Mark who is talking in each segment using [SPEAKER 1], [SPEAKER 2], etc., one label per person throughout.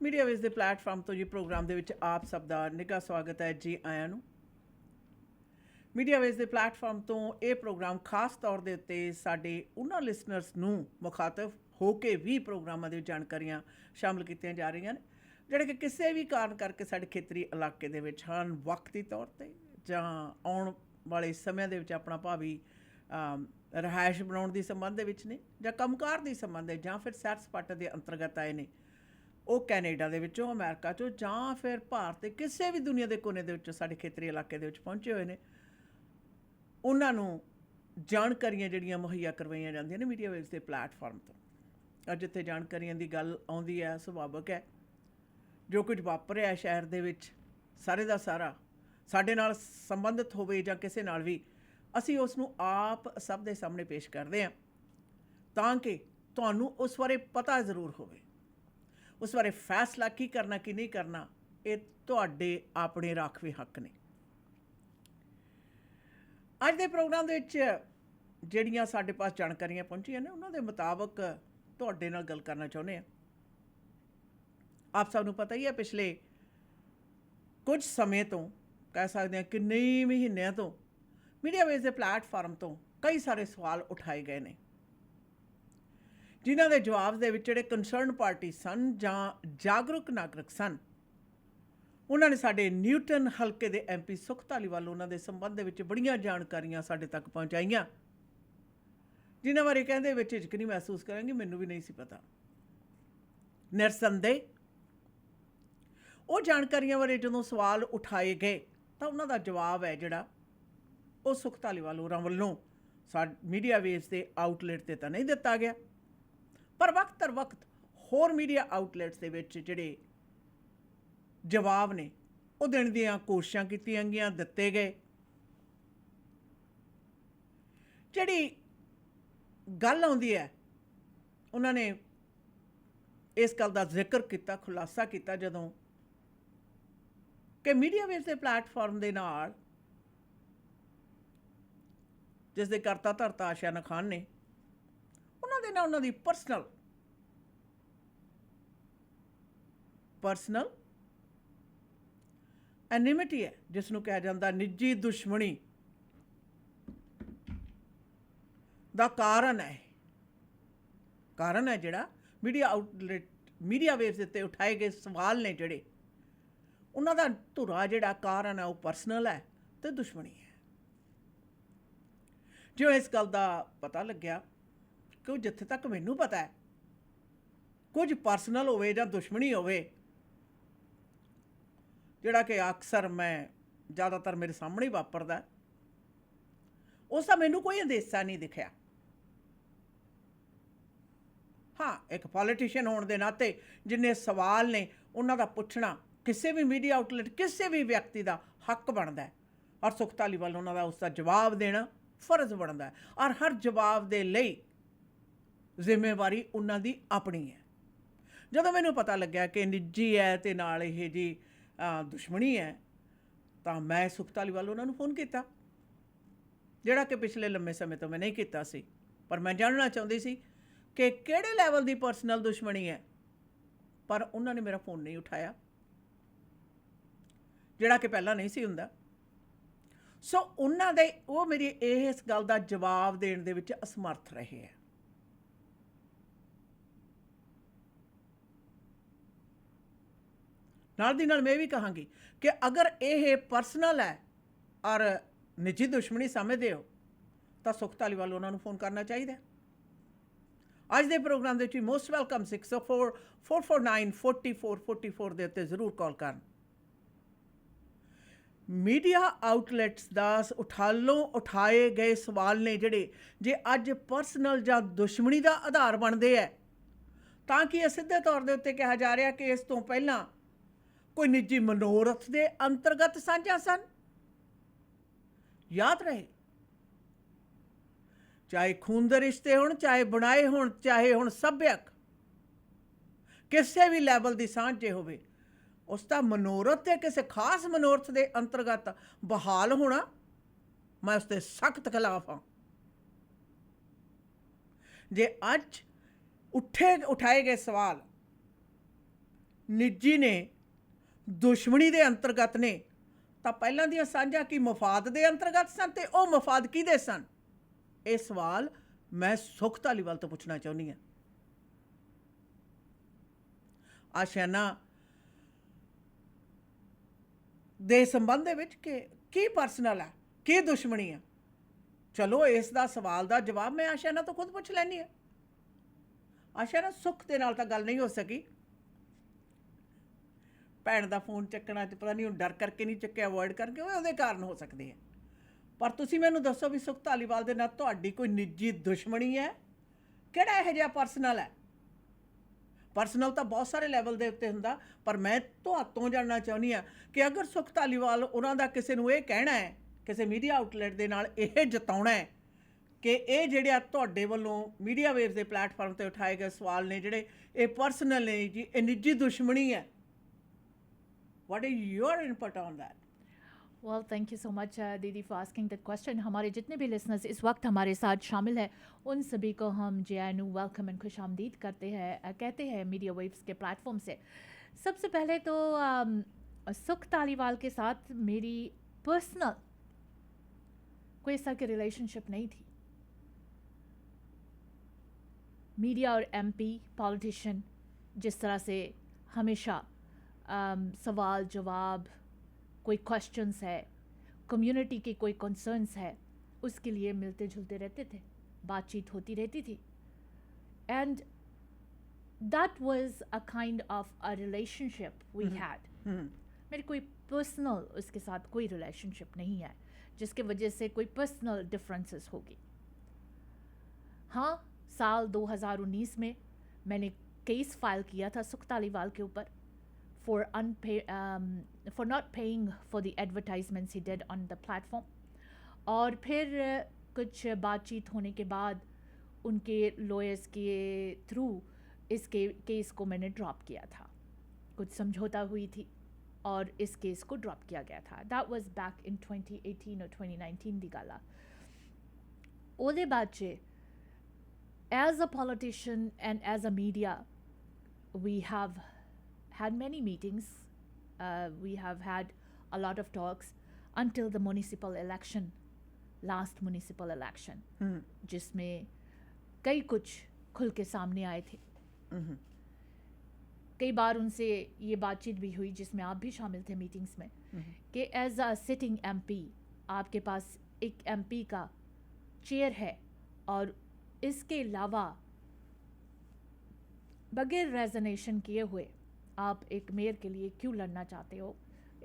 [SPEAKER 1] Media ਵੇਸ ਦੇ platform ਤੋਂ ਜੀ ਪ੍ਰੋਗਰਾਮ ਦੇ ਵਿੱਚ ਆਪ ਸਭ ਦਾ ਨਿੱਘਾ ਸਵਾਗਤ ਹੈ ਜੀ ਆਇਆਂ ਨੂੰ। ਮੀਡੀਆ ਵੇਸ ਦੇ ਪਲੇਟਫਾਰਮ ਤੋਂ ਇਹ ਪ੍ਰੋਗਰਾਮ ਖਾਸ ਤੌਰ ਦੇ ਉੱਤੇ ਸਾਡੇ ਉਹਨਾਂ ਲਿਸਨਰਸ ਨੂੰ ਮੁਖਾਤਬ ਹੋ ਕੇ ਵੀ ਪ੍ਰੋਗਰਾਮਾਂ ਦੀ ਜਾਣਕਾਰੀਆਂ ਸ਼ਾਮਲ ਕੀਤੀਆਂ ਜਾ ਰਹੀਆਂ ਨੇ ਜਿਹੜੇ ਕਿ ਕਿਸੇ ਵੀ ਕਾਰਨ ਕਰਕੇ ਸਾਡੇ ਖੇਤਰੀ ਇਲਾਕੇ ਦੇ ਵਿੱਚ ਹਨ, ਵਕਤੀ ਤੌਰ 'ਤੇ ਜਾਂ ਆਉਣ ਵਾਲੇ ਸਮਿਆਂ ਦੇ ਵਿੱਚ ਆਪਣਾ ਭਾਵੀ ਰਿਹਾਇਸ਼ ਬਣਾਉਣ ਦੇ ਸੰਬੰਧ ਦੇ ਵਿੱਚ ਨੇ ਜਾਂ ਕੰਮਕਾਰ ਦੇ ਸੰਬੰਧ ਹੈ ਜਾਂ ਫਿਰ ਸੈਰ ਸਪਾਟਾ ਦੇ ਅੰਤਰਗਤ ਆਏ ਨੇ। ਉਹ ਕੈਨੇਡਾ ਦੇ ਵਿੱਚੋਂ, ਅਮਰੀਕਾ 'ਚੋਂ ਜਾਂ ਫਿਰ ਭਾਰਤ ਦੇ ਕਿਸੇ ਵੀ ਦੁਨੀਆ ਦੇ ਕੋਨੇ ਦੇ ਵਿੱਚੋਂ ਸਾਡੇ ਖੇਤਰੀ ਇਲਾਕੇ ਦੇ ਵਿੱਚ ਪਹੁੰਚੇ ਹੋਏ ਨੇ। ਉਹਨਾਂ ਨੂੰ ਜਾਣਕਾਰੀਆਂ ਜਿਹੜੀਆਂ ਮੁਹੱਈਆ ਕਰਵਾਈਆਂ ਜਾਂਦੀਆਂ ਨੇ ਮੀਡੀਆ ਵੇਸ ਦੇ ਪਲੇਟਫਾਰਮ ਤੋਂ। ਅੱਜ ਜਿੱਥੇ ਜਾਣਕਾਰੀਆਂ ਦੀ ਗੱਲ ਆਉਂਦੀ ਹੈ, ਸੁਭਾਵਿਕ ਹੈ ਜੋ ਕੁਝ ਵਾਪਰਿਆ ਸ਼ਹਿਰ ਦੇ ਵਿੱਚ ਸਾਰੇ ਦਾ ਸਾਰਾ ਸਾਡੇ ਨਾਲ ਸੰਬੰਧਿਤ ਹੋਵੇ ਜਾਂ ਕਿਸੇ ਨਾਲ ਵੀ, ਅਸੀਂ ਉਸ ਨੂੰ ਆਪ ਸਭ ਦੇ ਸਾਹਮਣੇ ਪੇਸ਼ ਕਰਦੇ ਹਾਂ ਤਾਂ ਕਿ ਤੁਹਾਨੂੰ ਉਸ ਬਾਰੇ ਪਤਾ ਜ਼ਰੂਰ ਹੋਵੇ। ਉਸ ਬਾਰੇ ਫੈਸਲਾ ਕੀ ਕਰਨਾ ਕੀ ਨਹੀਂ ਕਰਨਾ ਇਹ ਤੁਹਾਡੇ ਆਪਣੇ ਰਾਖਵੇਂ ਹੱਕ ਨੇ। ਅੱਜ ਦੇ ਪ੍ਰੋਗਰਾਮ ਦੇ ਵਿੱਚ ਜਿਹੜੀਆਂ ਸਾਡੇ ਪਾਸ ਜਾਣਕਾਰੀਆਂ ਪਹੁੰਚੀਆਂ ਨੇ ਉਹਨਾਂ ਦੇ ਮੁਤਾਬਕ ਤੁਹਾਡੇ ਨਾਲ ਗੱਲ ਕਰਨਾ ਚਾਹੁੰਦੇ ਹਾਂ। ਆਪ ਸਭ ਨੂੰ ਪਤਾ ਹੀ ਹੈ ਪਿਛਲੇ ਕੁਝ ਸਮੇਂ ਤੋਂ, ਕਹਿ ਸਕਦੇ ਹਾਂ ਕਿੰਨੇ ਮਹੀਨਿਆਂ ਤੋਂ ਮੀਡੀਆ ਵੇਸ ਦੇ ਪਲੇਟਫਾਰਮ ਤੋਂ ਕਈ ਸਾਰੇ ਸਵਾਲ ਉਠਾਏ ਗਏ ਨੇ ਜਿਨ੍ਹਾਂ ਦੇ ਜਵਾਬ ਦੇ ਵਿੱਚ ਜਿਹੜੇ ਕੰਸਰਨ ਪਾਰਟੀ ਸਨ ਜਾਂ ਜਾਗਰੂਕ ਨਾਗਰਿਕ ਸਨ ਉਹਨਾਂ ਨੇ ਸਾਡੇ ਨਿਊਟਨ ਹਲਕੇ ਦੇ MP ਸੁਖ ਧਾਲੀਵਾਲ ਉਹਨਾਂ ਦੇ ਸੰਬੰਧ ਦੇ ਵਿੱਚ ਬੜੀਆਂ ਜਾਣਕਾਰੀਆਂ ਸਾਡੇ ਤੱਕ ਪਹੁੰਚਾਈਆਂ ਜਿਨ੍ਹਾਂ ਬਾਰੇ ਕਹਿੰਦੇ ਵਿੱਚ ਝਿਜਕ ਨਹੀਂ ਮਹਿਸੂਸ ਕਰਾਂਗੇ, ਮੈਨੂੰ ਵੀ ਨਹੀਂ ਸੀ ਪਤਾ। ਨਿਰਸੰਦੇਹ ਉਹ ਜਾਣਕਾਰੀਆਂ ਬਾਰੇ ਜਦੋਂ ਸਵਾਲ ਉਠਾਏ ਗਏ ਤਾਂ ਉਹਨਾਂ ਦਾ ਜਵਾਬ ਹੈ ਜਿਹੜਾ ਉਹ ਸੁਖ ਧਾਲੀਵਾਲ ਹੋਰਾਂ ਵੱਲੋਂ ਮੀਡੀਆ ਵੇਸ ਦੇ ਆਊਟਲੈਟ 'ਤੇ ਤਾਂ ਨਹੀਂ ਦਿੱਤਾ ਗਿਆ, ਪਰ ਵਕਤ ਹੋਰ ਮੀਡੀਆ ਆਊਟਲੈਟਸ ਦੇ ਵਿੱਚ ਜਿਹੜੇ ਜਵਾਬ ਨੇ ਉਹ ਦੇਣ ਦੀਆਂ ਕੋਸ਼ਿਸ਼ਾਂ ਕੀਤੀਆਂ ਗਈਆਂ, ਦਿੱਤੇ ਗਏ। ਜਿਹੜੀ ਗੱਲ ਆਉਂਦੀ ਹੈ ਉਹਨਾਂ ਨੇ ਇਸ ਗੱਲ ਦਾ ਜ਼ਿਕਰ ਕੀਤਾ, ਖੁਲਾਸਾ ਕੀਤਾ ਜਦੋਂ ਕਿ ਮੀਡੀਆ ਵੇਸ ਦੇ ਪਲੇਟਫਾਰਮ ਦੇ ਨਾਲ ਜਿਸ ਦੇ ਕਰਤਾ ਧਰਤਾ ਆਸ਼ਿਆਨਾ ਖਾਨ ਨੇ ਉਹਨਾਂ ਦੇ ਨਾਲ ਉਹਨਾਂ ਦੀ ਪਰਸਨਲ ਐਨਿਮਿਟੀ ਹੈ ਜਿਸ ਨੂੰ ਕਿਹਾ ਜਾਂਦਾ ਨਿੱਜੀ ਦੁਸ਼ਮਣੀ ਦਾ ਕਾਰਨ ਹੈ ਜਿਹੜਾ ਮੀਡੀਆ ਵੇਵਸ ਦੇ ਉੱਤੇ ਉਠਾਏ ਗਏ ਸਵਾਲ ਨੇ ਜਿਹੜੇ ਉਹਨਾਂ ਦਾ ਧੁਰਾ ਜਿਹੜਾ ਕਾਰਨ ਹੈ ਉਹ ਪਰਸਨਲ ਹੈ ਅਤੇ ਦੁਸ਼ਮਣੀ ਹੈ। ਜਿਉਂ ਇਸ ਗੱਲ ਦਾ ਪਤਾ ਲੱਗਿਆ ਕਿ ਜਿੱਥੇ ਤੱਕ ਮੈਨੂੰ ਪਤਾ ਹੈ ਕੁਝ ਪਰਸਨਲ ਹੋਵੇ ਜਾਂ ਦੁਸ਼ਮਣੀ ਹੋਵੇ ਜਿਹੜਾ ਕਿ ਅਕਸਰ ਜ਼ਿਆਦਾਤਰ ਮੇਰੇ ਸਾਹਮਣੇ ਵਾਪਰਦਾ, ਉਸ ਦਾ ਮੈਨੂੰ ਕੋਈ ਅੰਦੇਸ਼ਾ ਨਹੀਂ ਦਿਖਿਆ। ਹਾਂ, ਇੱਕ ਪੋਲੀਟੀਸ਼ੀਅਨ ਹੋਣ ਦੇ ਨਾਤੇ ਜਿੰਨੇ ਸਵਾਲ ਨੇ ਉਹਨਾਂ ਦਾ ਪੁੱਛਣਾ ਕਿਸੇ ਵੀ ਮੀਡੀਆ ਆਊਟਲੈਟ ਕਿਸੇ ਵੀ ਵਿਅਕਤੀ ਦਾ ਹੱਕ ਬਣਦਾ ਔਰ ਸੁਖ ਧਾਲੀਵਾਲ ਉਹਨਾਂ ਦਾ ਉਸ ਦਾ ਜਵਾਬ ਦੇਣਾ ਫਰਜ਼ ਬਣਦਾ ਔਰ ਹਰ ਜਵਾਬ ਦੇ ਲਈ ਜ਼ਿੰਮੇਵਾਰੀ ਉਹਨਾਂ ਦੀ ਆਪਣੀ ਹੈ। ਜਦੋਂ ਮੈਨੂੰ ਪਤਾ ਲੱਗਿਆ ਕਿ ਨਿੱਜੀ ਹੈ ਅਤੇ ਨਾਲ ਇਹ ਜੀ ਦੁਸ਼ਮਣੀ ਹੈ ਤਾਂ ਮੈਂ ਸੁਖ ਧਾਲੀਵਾਲ ਉਹਨਾਂ ਨੂੰ ਫੋਨ ਕੀਤਾ ਜਿਹੜਾ ਕਿ ਪਿਛਲੇ ਲੰਮੇ ਸਮੇਂ ਤੋਂ ਮੈਂ ਨਹੀਂ ਕੀਤਾ ਸੀ, ਪਰ ਮੈਂ ਜਾਣਨਾ ਚਾਹੁੰਦੀ ਸੀ ਕਿ ਕਿਹੜੇ ਲੈਵਲ ਦੀ ਪਰਸਨਲ ਦੁਸ਼ਮਣੀ ਹੈ, ਪਰ ਉਹਨਾਂ ਨੇ ਮੇਰਾ ਫੋਨ ਨਹੀਂ ਉਠਾਇਆ ਜਿਹੜਾ ਕਿ ਪਹਿਲਾਂ ਨਹੀਂ ਸੀ ਹੁੰਦਾ। ਸੋ ਉਹਨਾਂ ਦੇ ਉਹ ਮੇਰੀ ਇਸ ਗੱਲ ਦਾ ਜਵਾਬ ਦੇਣ ਦੇ ਵਿੱਚ ਅਸਮਰਥ ਰਹੇ ਹੈ। ਨਾਲ ਦੀ ਨਾਲ ਮੈਂ ਵੀ ਕਹਾਂਗੀ ਕਿ ਅਗਰ ਇਹ ਪਰਸਨਲ ਹੈ ਔਰ ਨਿੱਜੀ ਦੁਸ਼ਮਣੀ ਸਮਝਦੇ ਹੋ ਤਾਂ ਸੁਖ ਧਾਲੀਵਾਲ ਉਹਨਾਂ ਨੂੰ ਫੋਨ ਕਰਨਾ ਚਾਹੀਦਾ। ਅੱਜ ਦੇ ਪ੍ਰੋਗਰਾਮ ਦੇ ਵਿੱਚ ਮੋਸਟ ਵੈਲਕਮ 6044494444 ਦੇ ਉੱਤੇ ਜ਼ਰੂਰ ਕਾਲ ਕਰਨ। ਮੀਡੀਆ ਆਊਟਲੈਟਸ ਦਾ ਉਠਾਏ ਗਏ ਸਵਾਲ ਨੇ ਜਿਹੜੇ ਜੇ ਅੱਜ ਪਰਸਨਲ ਜਾਂ ਦੁਸ਼ਮਣੀ ਦਾ ਆਧਾਰ ਬਣਦੇ ਹੈ ਤਾਂ ਕਿ ਇਹ ਸਿੱਧੇ ਤੌਰ ਦੇ ਉੱਤੇ ਕਿਹਾ ਜਾ ਰਿਹਾ ਕਿ ਇਸ ਤੋਂ ਪਹਿਲਾਂ ਕੋਈ ਨਿੱਜੀ ਮਨੋਰਥ ਦੇ ਅੰਤਰਗਤ ਸਾਂਝਾ ਸਨ। ਯਾਦ ਰਹੇ, ਚਾਹੇ ਖੂਨ ਦੇ ਰਿਸ਼ਤੇ ਹੋਣ, ਚਾਹੇ ਬਣਾਏ ਹੋਣ, ਚਾਹੇ ਹੁਣ ਸੱਭਿਅਕ ਕਿਸੇ ਵੀ ਲੈਵਲ ਦੀ ਸਾਂਝ ਜੇ ਹੋਵੇ, ਉਸ ਦਾ ਮਨੋਰਥ ਤੇ ਕਿਸੇ ਖਾਸ ਮਨੋਰਥ ਦੇ ਅੰਤਰਗਤ ਬਹਾਲ ਹੋਣਾ ਮੈਂ ਉਸ ਦੇ ਸਖਤ ਖਿਲਾਫ ਹਾਂ। ਜੇ ਅੱਜ ਉਠਾਏ ਗਏ ਸਵਾਲ ਨਿੱਜੀ ਨੇ, ਦੁਸ਼ਮਣੀ ਦੇ ਅੰਤਰਗਤ ਨੇ, ਤਾਂ ਪਹਿਲਾਂ ਦੀਆਂ ਸਾਂਝਾਂ ਕੀ ਮਫਾਦ ਦੇ ਅੰਤਰਗਤ ਸਨ ਤੇ ਉਹ ਮਫਾਦ ਕਿਹਦੇ ਸਨ? ਇਹ ਸਵਾਲ ਮੈਂ ਸੁਖ ਧਾਲੀਵਾਲ ਤੋਂ ਪੁੱਛਣਾ ਚਾਹੁੰਦੀ ਹਾਂ। ਆਸ਼ਿਆਨਾ ਦੇ ਸੰਬੰਧ ਦੇ ਵਿੱਚ ਕੀ ਪਰਸਨਲ ਹੈ, ਕੀ ਦੁਸ਼ਮਣੀ ਆ? ਚਲੋ ਇਸ ਦਾ ਸਵਾਲ ਦਾ ਜਵਾਬ ਮੈਂ ਆਸ਼ਿਆਨਾ ਤੋਂ ਖੁਦ ਪੁੱਛ ਲੈਂਦੀ ਹਾਂ। ਆਸ਼ਿਆਨਾ, ਸੁੱਖ ਦੇ ਨਾਲ ਤਾਂ ਗੱਲ ਨਹੀਂ ਹੋ ਸਕੀ। ਭੈਣ ਦਾ ਫੋਨ ਚੱਕਣਾ 'ਚ ਪਤਾ ਨਹੀਂ ਹੁਣ ਡਰ ਕਰਕੇ ਨਹੀਂ ਚੱਕਿਆ, ਅਵੋਇਡ ਕਰਕੇ, ਉਹਦੇ ਕਾਰਨ ਹੋ ਸਕਦੇ ਆ। ਪਰ ਤੁਸੀਂ ਮੈਨੂੰ ਦੱਸੋ ਵੀ ਸੁਖ ਧਾਲੀਵਾਲ ਦੇ ਨਾਲ ਤੁਹਾਡੀ ਕੋਈ ਨਿੱਜੀ ਦੁਸ਼ਮਣੀ ਹੈ? ਕਿਹੜਾ ਇਹੋ ਜਿਹਾ ਪਰਸਨਲ ਹੈ? ਪਰਸਨਲ ਤਾਂ ਬਹੁਤ ਸਾਰੇ ਲੈਵਲ ਦੇ ਉੱਤੇ ਹੁੰਦਾ, ਪਰ ਮੈਂ ਤੁਹਾਤੋਂ ਜਾਣਨਾ ਚਾਹੁੰਦੀ ਹਾਂ ਕਿ ਅਗਰ ਸੁਖ ਧਾਲੀਵਾਲ ਉਹਨਾਂ ਦਾ ਕਿਸੇ ਨੂੰ ਇਹ ਕਹਿਣਾ ਹੈ, ਕਿਸੇ ਮੀਡੀਆ ਆਊਟਲੈਟ ਦੇ ਨਾਲ ਇਹ ਜਤਾਉਣਾ ਹੈ ਕਿ ਇਹ ਜਿਹੜੇ ਆ ਤੁਹਾਡੇ ਵੱਲੋਂ ਮੀਡੀਆ ਵੇਵ ਦੇ ਪਲੇਟਫਾਰਮ 'ਤੇ ਉਠਾਏ ਗਏ ਸਵਾਲ ਨੇ ਜਿਹੜੇ ਇਹ ਪਰਸਨਲ ਨੇ ਜੀ, ਇਹ ਨਿੱਜੀ ਦੁਸ਼ਮਣੀ ਹੈ। What is your input on that?
[SPEAKER 2] Well, thank you so much, दीदी, for asking that question. हमारे जितने भी लिसनर्स इस वक्त हमारे साथ शामिल हैं, उन सभी को हम JNU वेलकम एंड खुश आमदीद करते हैं, कहते हैं मीडिया वेव्स के प्लेटफॉर्म से। सबसे पहले तो सुख धालीवाल के साथ मेरी पर्सनल कोई इस तरह की रिलेशनशिप नहीं थी। मीडिया और MP पॉलिटिशियन जिस तरह से हमेशा सवाल जवाब, कोई क्वेश्चंस है, कम्युनिटी के कोई कंसर्न्स है, उसके लिए मिलते जुलते रहते थे, बातचीत होती रहती थी। And that was a kind of a relationship we had. मेरी कोई पर्सनल उसके साथ कोई रिलेशनशिप नहीं है जिसके वजह से कोई पर्सनल डिफरेंसेस होगी। हाँ, साल 2019 में मैंने केस फाइल किया था सुख धालीवाल के ऊपर for not paying for the advertisements he did on the platform। और फिर कुछ बातचीत होने के बाद उनके लॉयर्स के थ्रू इस केस को मैंने ड्रॉप किया था। कुछ समझौता हुई थी और इस केस को ड्रॉप किया गया था। दैट वाज बैक इन 2018 और 2019 दी गल। ਉਹਦੇ ਬਾਅਦ 'ਚ as a politician and as a media we have had many meetings, we have had a lot of talks until the municipal election, last municipal election, जिसमें कई कुछ खुल के सामने आए थे। कई बार उनसे ये बातचीत भी हुई जिसमें आप भी शामिल थे मीटिंग्स में, कि एज अ सिटिंग MP आपके पास एक MP का चेयर है और इसके अलावा बगैर रेजोनेशन किए हुए आप एक मेयर के लिए क्यों लड़ना चाहते हो?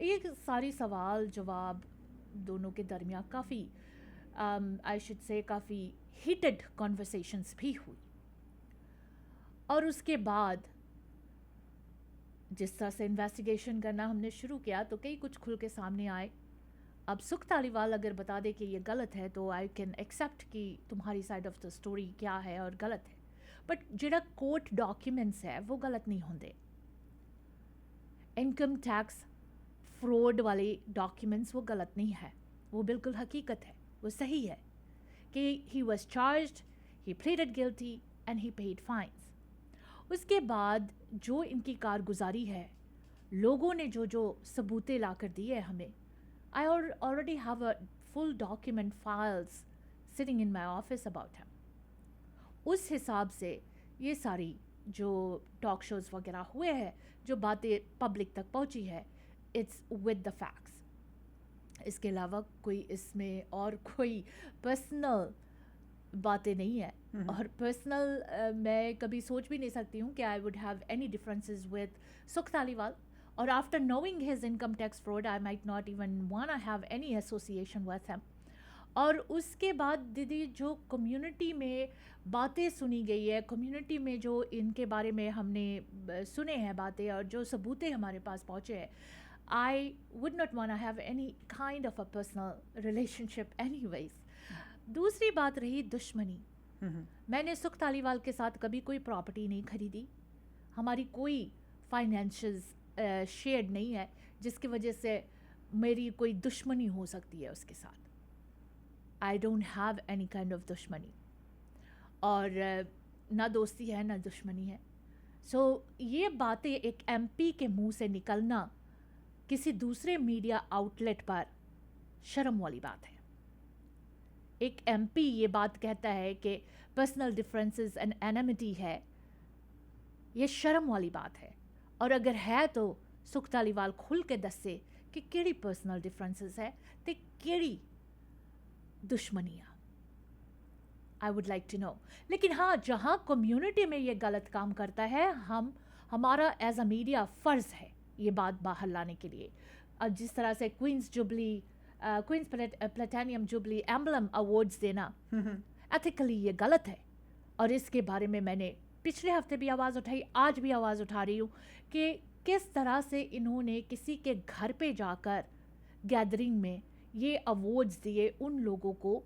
[SPEAKER 2] ये सारी सवाल जवाब दोनों के दरमियान काफ़ी आई शुड से काफ़ी हीटेड कॉन्वर्सेशंस भी हुई। और उसके बाद जिस तरह से इन्वेस्टिगेशन करना हमने शुरू किया तो कई कुछ खुल के सामने आए। अब सुख धालीवाल अगर बता दे कि ये गलत है तो आई कैन एक्सेप्ट कि तुम्हारी साइड ऑफ द स्टोरी क्या है और गलत है, बट जेड़ा कोर्ट डॉक्यूमेंट्स है वो गलत नहीं होंगे। इनकम टैक्स फ्रॉड वाले डॉक्यूमेंट्स वो गलत नहीं है, वो बिल्कुल हकीकत है, वो सही है कि he was charged, he pleaded guilty and he paid fines. उसके बाद जो इनकी कारगुजारी है, लोगों ने जो जो सबूतें ला कर दिए है हमें, I already have a full document files sitting in my office about him. उस हिसाब से ये सारी जो टॉक शोज़ वगैरह हुए हैं, जो बातें पब्लिक तक पहुंची है, इट्स विद द फैक्ट्स। इसके अलावा कोई इसमें और कोई पर्सनल बातें नहीं है। और पर्सनल मैं कभी सोच भी नहीं सकती हूँ कि I would have any differences with सुख धालीवाल। और after knowing his income tax fraud I might not even want have any association with him. और उसके बाद दीदी जो कम्युनिटी में बातें सुनी गई है, कम्युनिटी में जो इनके बारे में हमने सुने हैं बातें और जो सबूतें हमारे पास पहुँचे हैं, I would not want have any kind of a personal relationship anyways. दूसरी बात रही दुश्मनी। मैंने सुख धालीवाल के साथ कभी कोई प्रॉपर्टी नहीं खरीदी, हमारी कोई फाइनेंशियल्स शेयर्ड नहीं है जिसकी वजह से मेरी कोई दुश्मनी हो सकती है उसके साथ। I don't have any kind of दुश्मनी। और ना दोस्ती है ना दुश्मनी है। सो ये बातें एक एमपी के मुंह से निकलना किसी दूसरे मीडिया आउटलेट पर शर्म वाली बात है। एक एमपी ये बात कहता है कि पर्सनल डिफरेंसेस एंड एनिमिटी है, ये शर्म वाली बात है। और अगर है तो सुख धालीवाल खुल के दसे कि केड़ी पर्सनल डिफरेंसेस है ते केड़ी दुश्मनियाँ। I would like to know. लेकिन हाँ, जहाँ कम्युनिटी में ये गलत काम करता है, हमारा एज अ मीडिया फ़र्ज़ है ये बात बाहर लाने के लिए। जिस तरह से Queen's platinum jubilee emblem awards देना एथिकली ये गलत है। और इसके बारे में मैंने पिछले हफ्ते भी आवाज़ उठाई, आज भी आवाज़ उठा रही हूँ कि किस तरह से इन्होंने किसी के घर पे जाकर गैदरिंग में ये अवार्ड्स दिए उन लोगों को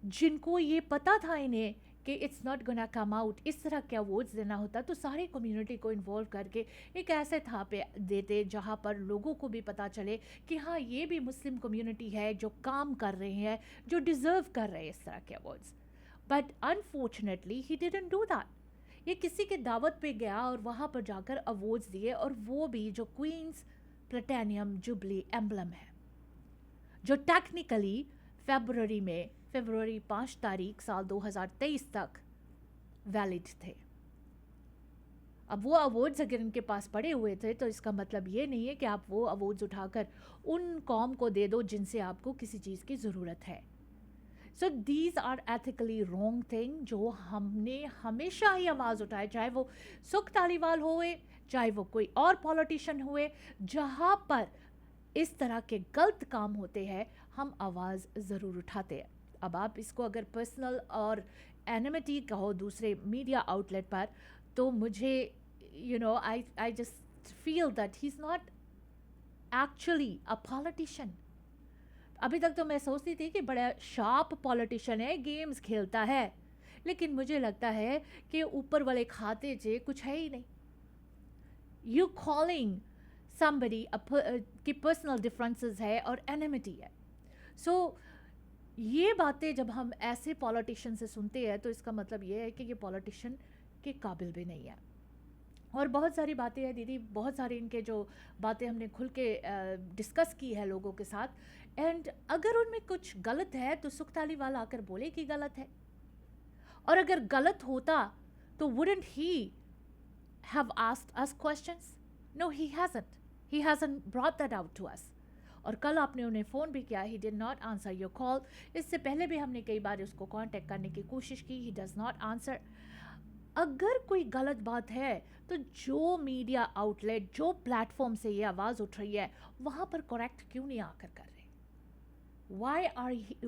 [SPEAKER 2] जिनको ये पता था इन्हें कि it's not gonna come out. इस तरह के अवार्ड्स देना होता तो सारी कम्युनिटी को इन्वॉल्व करके एक ऐसे था पे देते जहाँ पर लोगों को भी पता चले कि हाँ, ये भी मुस्लिम कम्युनिटी है जो काम कर रहे हैं, जो डिज़र्व कर रहे हैं इस तरह के awards. But unfortunately he didn't do that. ये किसी के दावत पे गया और वहाँ पर जाकर अवार्ड्स दिए, और वो भी जो क्वींस प्लेटिनियम जुबली एम्बलम है, जो टेक्निकली फरवरी 5 तारीख साल 2023 तक वैलिड थे। अब वो अवार्ड्स अगर इनके पास पड़े हुए थे तो इसका मतलब ये नहीं है कि आप वो अवार्ड्स उठाकर उन कौम को दे दो जिनसे आपको किसी चीज़ की ज़रूरत है। So these are ethically wrong thing जो हमने हमेशा ही आवाज़ उठाए, चाहे वो सुख धालीवाल हुए, चाहे वो कोई और पॉलिटिशियन हुए। जहाँ पर इस तरह के गलत काम होते हैं हम आवाज़ ज़रूर उठाते हैं। अब आप इसको अगर पर्सनल और एनिमिटी कहो दूसरे मीडिया आउटलेट पर, तो मुझे I just feel that he is not actually a politician. अभी तक तो मैं सोचती थी कि बड़ा शार्प पॉलिटिशियन है, गेम्स खेलता है, लेकिन मुझे लगता है कि ऊपर वाले खाते से कुछ है ही नहीं। यू कॉलिंग somebody की पर्सनल डिफरेंसेस है और एनिमिटी है। सो ये बातें जब हम ऐसे पॉलिटिशियन से सुनते हैं तो इसका मतलब ये है कि ये पॉलिटिशियन के काबिल भी नहीं है। और बहुत सारी बातें हैं दीदी, बहुत सारी इनके जो बातें हमने खुल के डिस्कस की है लोगों के साथ, एंड अगर उनमें कुछ गलत है तो सुख धालीवाल आकर बोले कि गलत है। और अगर गलत होता तो wouldn't he have asked us questions? No, he hasn't. He hasn't brought that out to us. और कल आपने उन्हें फ़ोन भी किया, he did not answer your call. इससे पहले भी हमने कई बार उसको कांटेक्ट करने की कोशिश की, he does not answer. अगर कोई गलत बात है तो जो मीडिया आउटलेट, जो प्लेटफॉर्म से ये आवाज़ उठ रही है, वहाँ पर करेक्ट क्यों नहीं आकर कर रहे?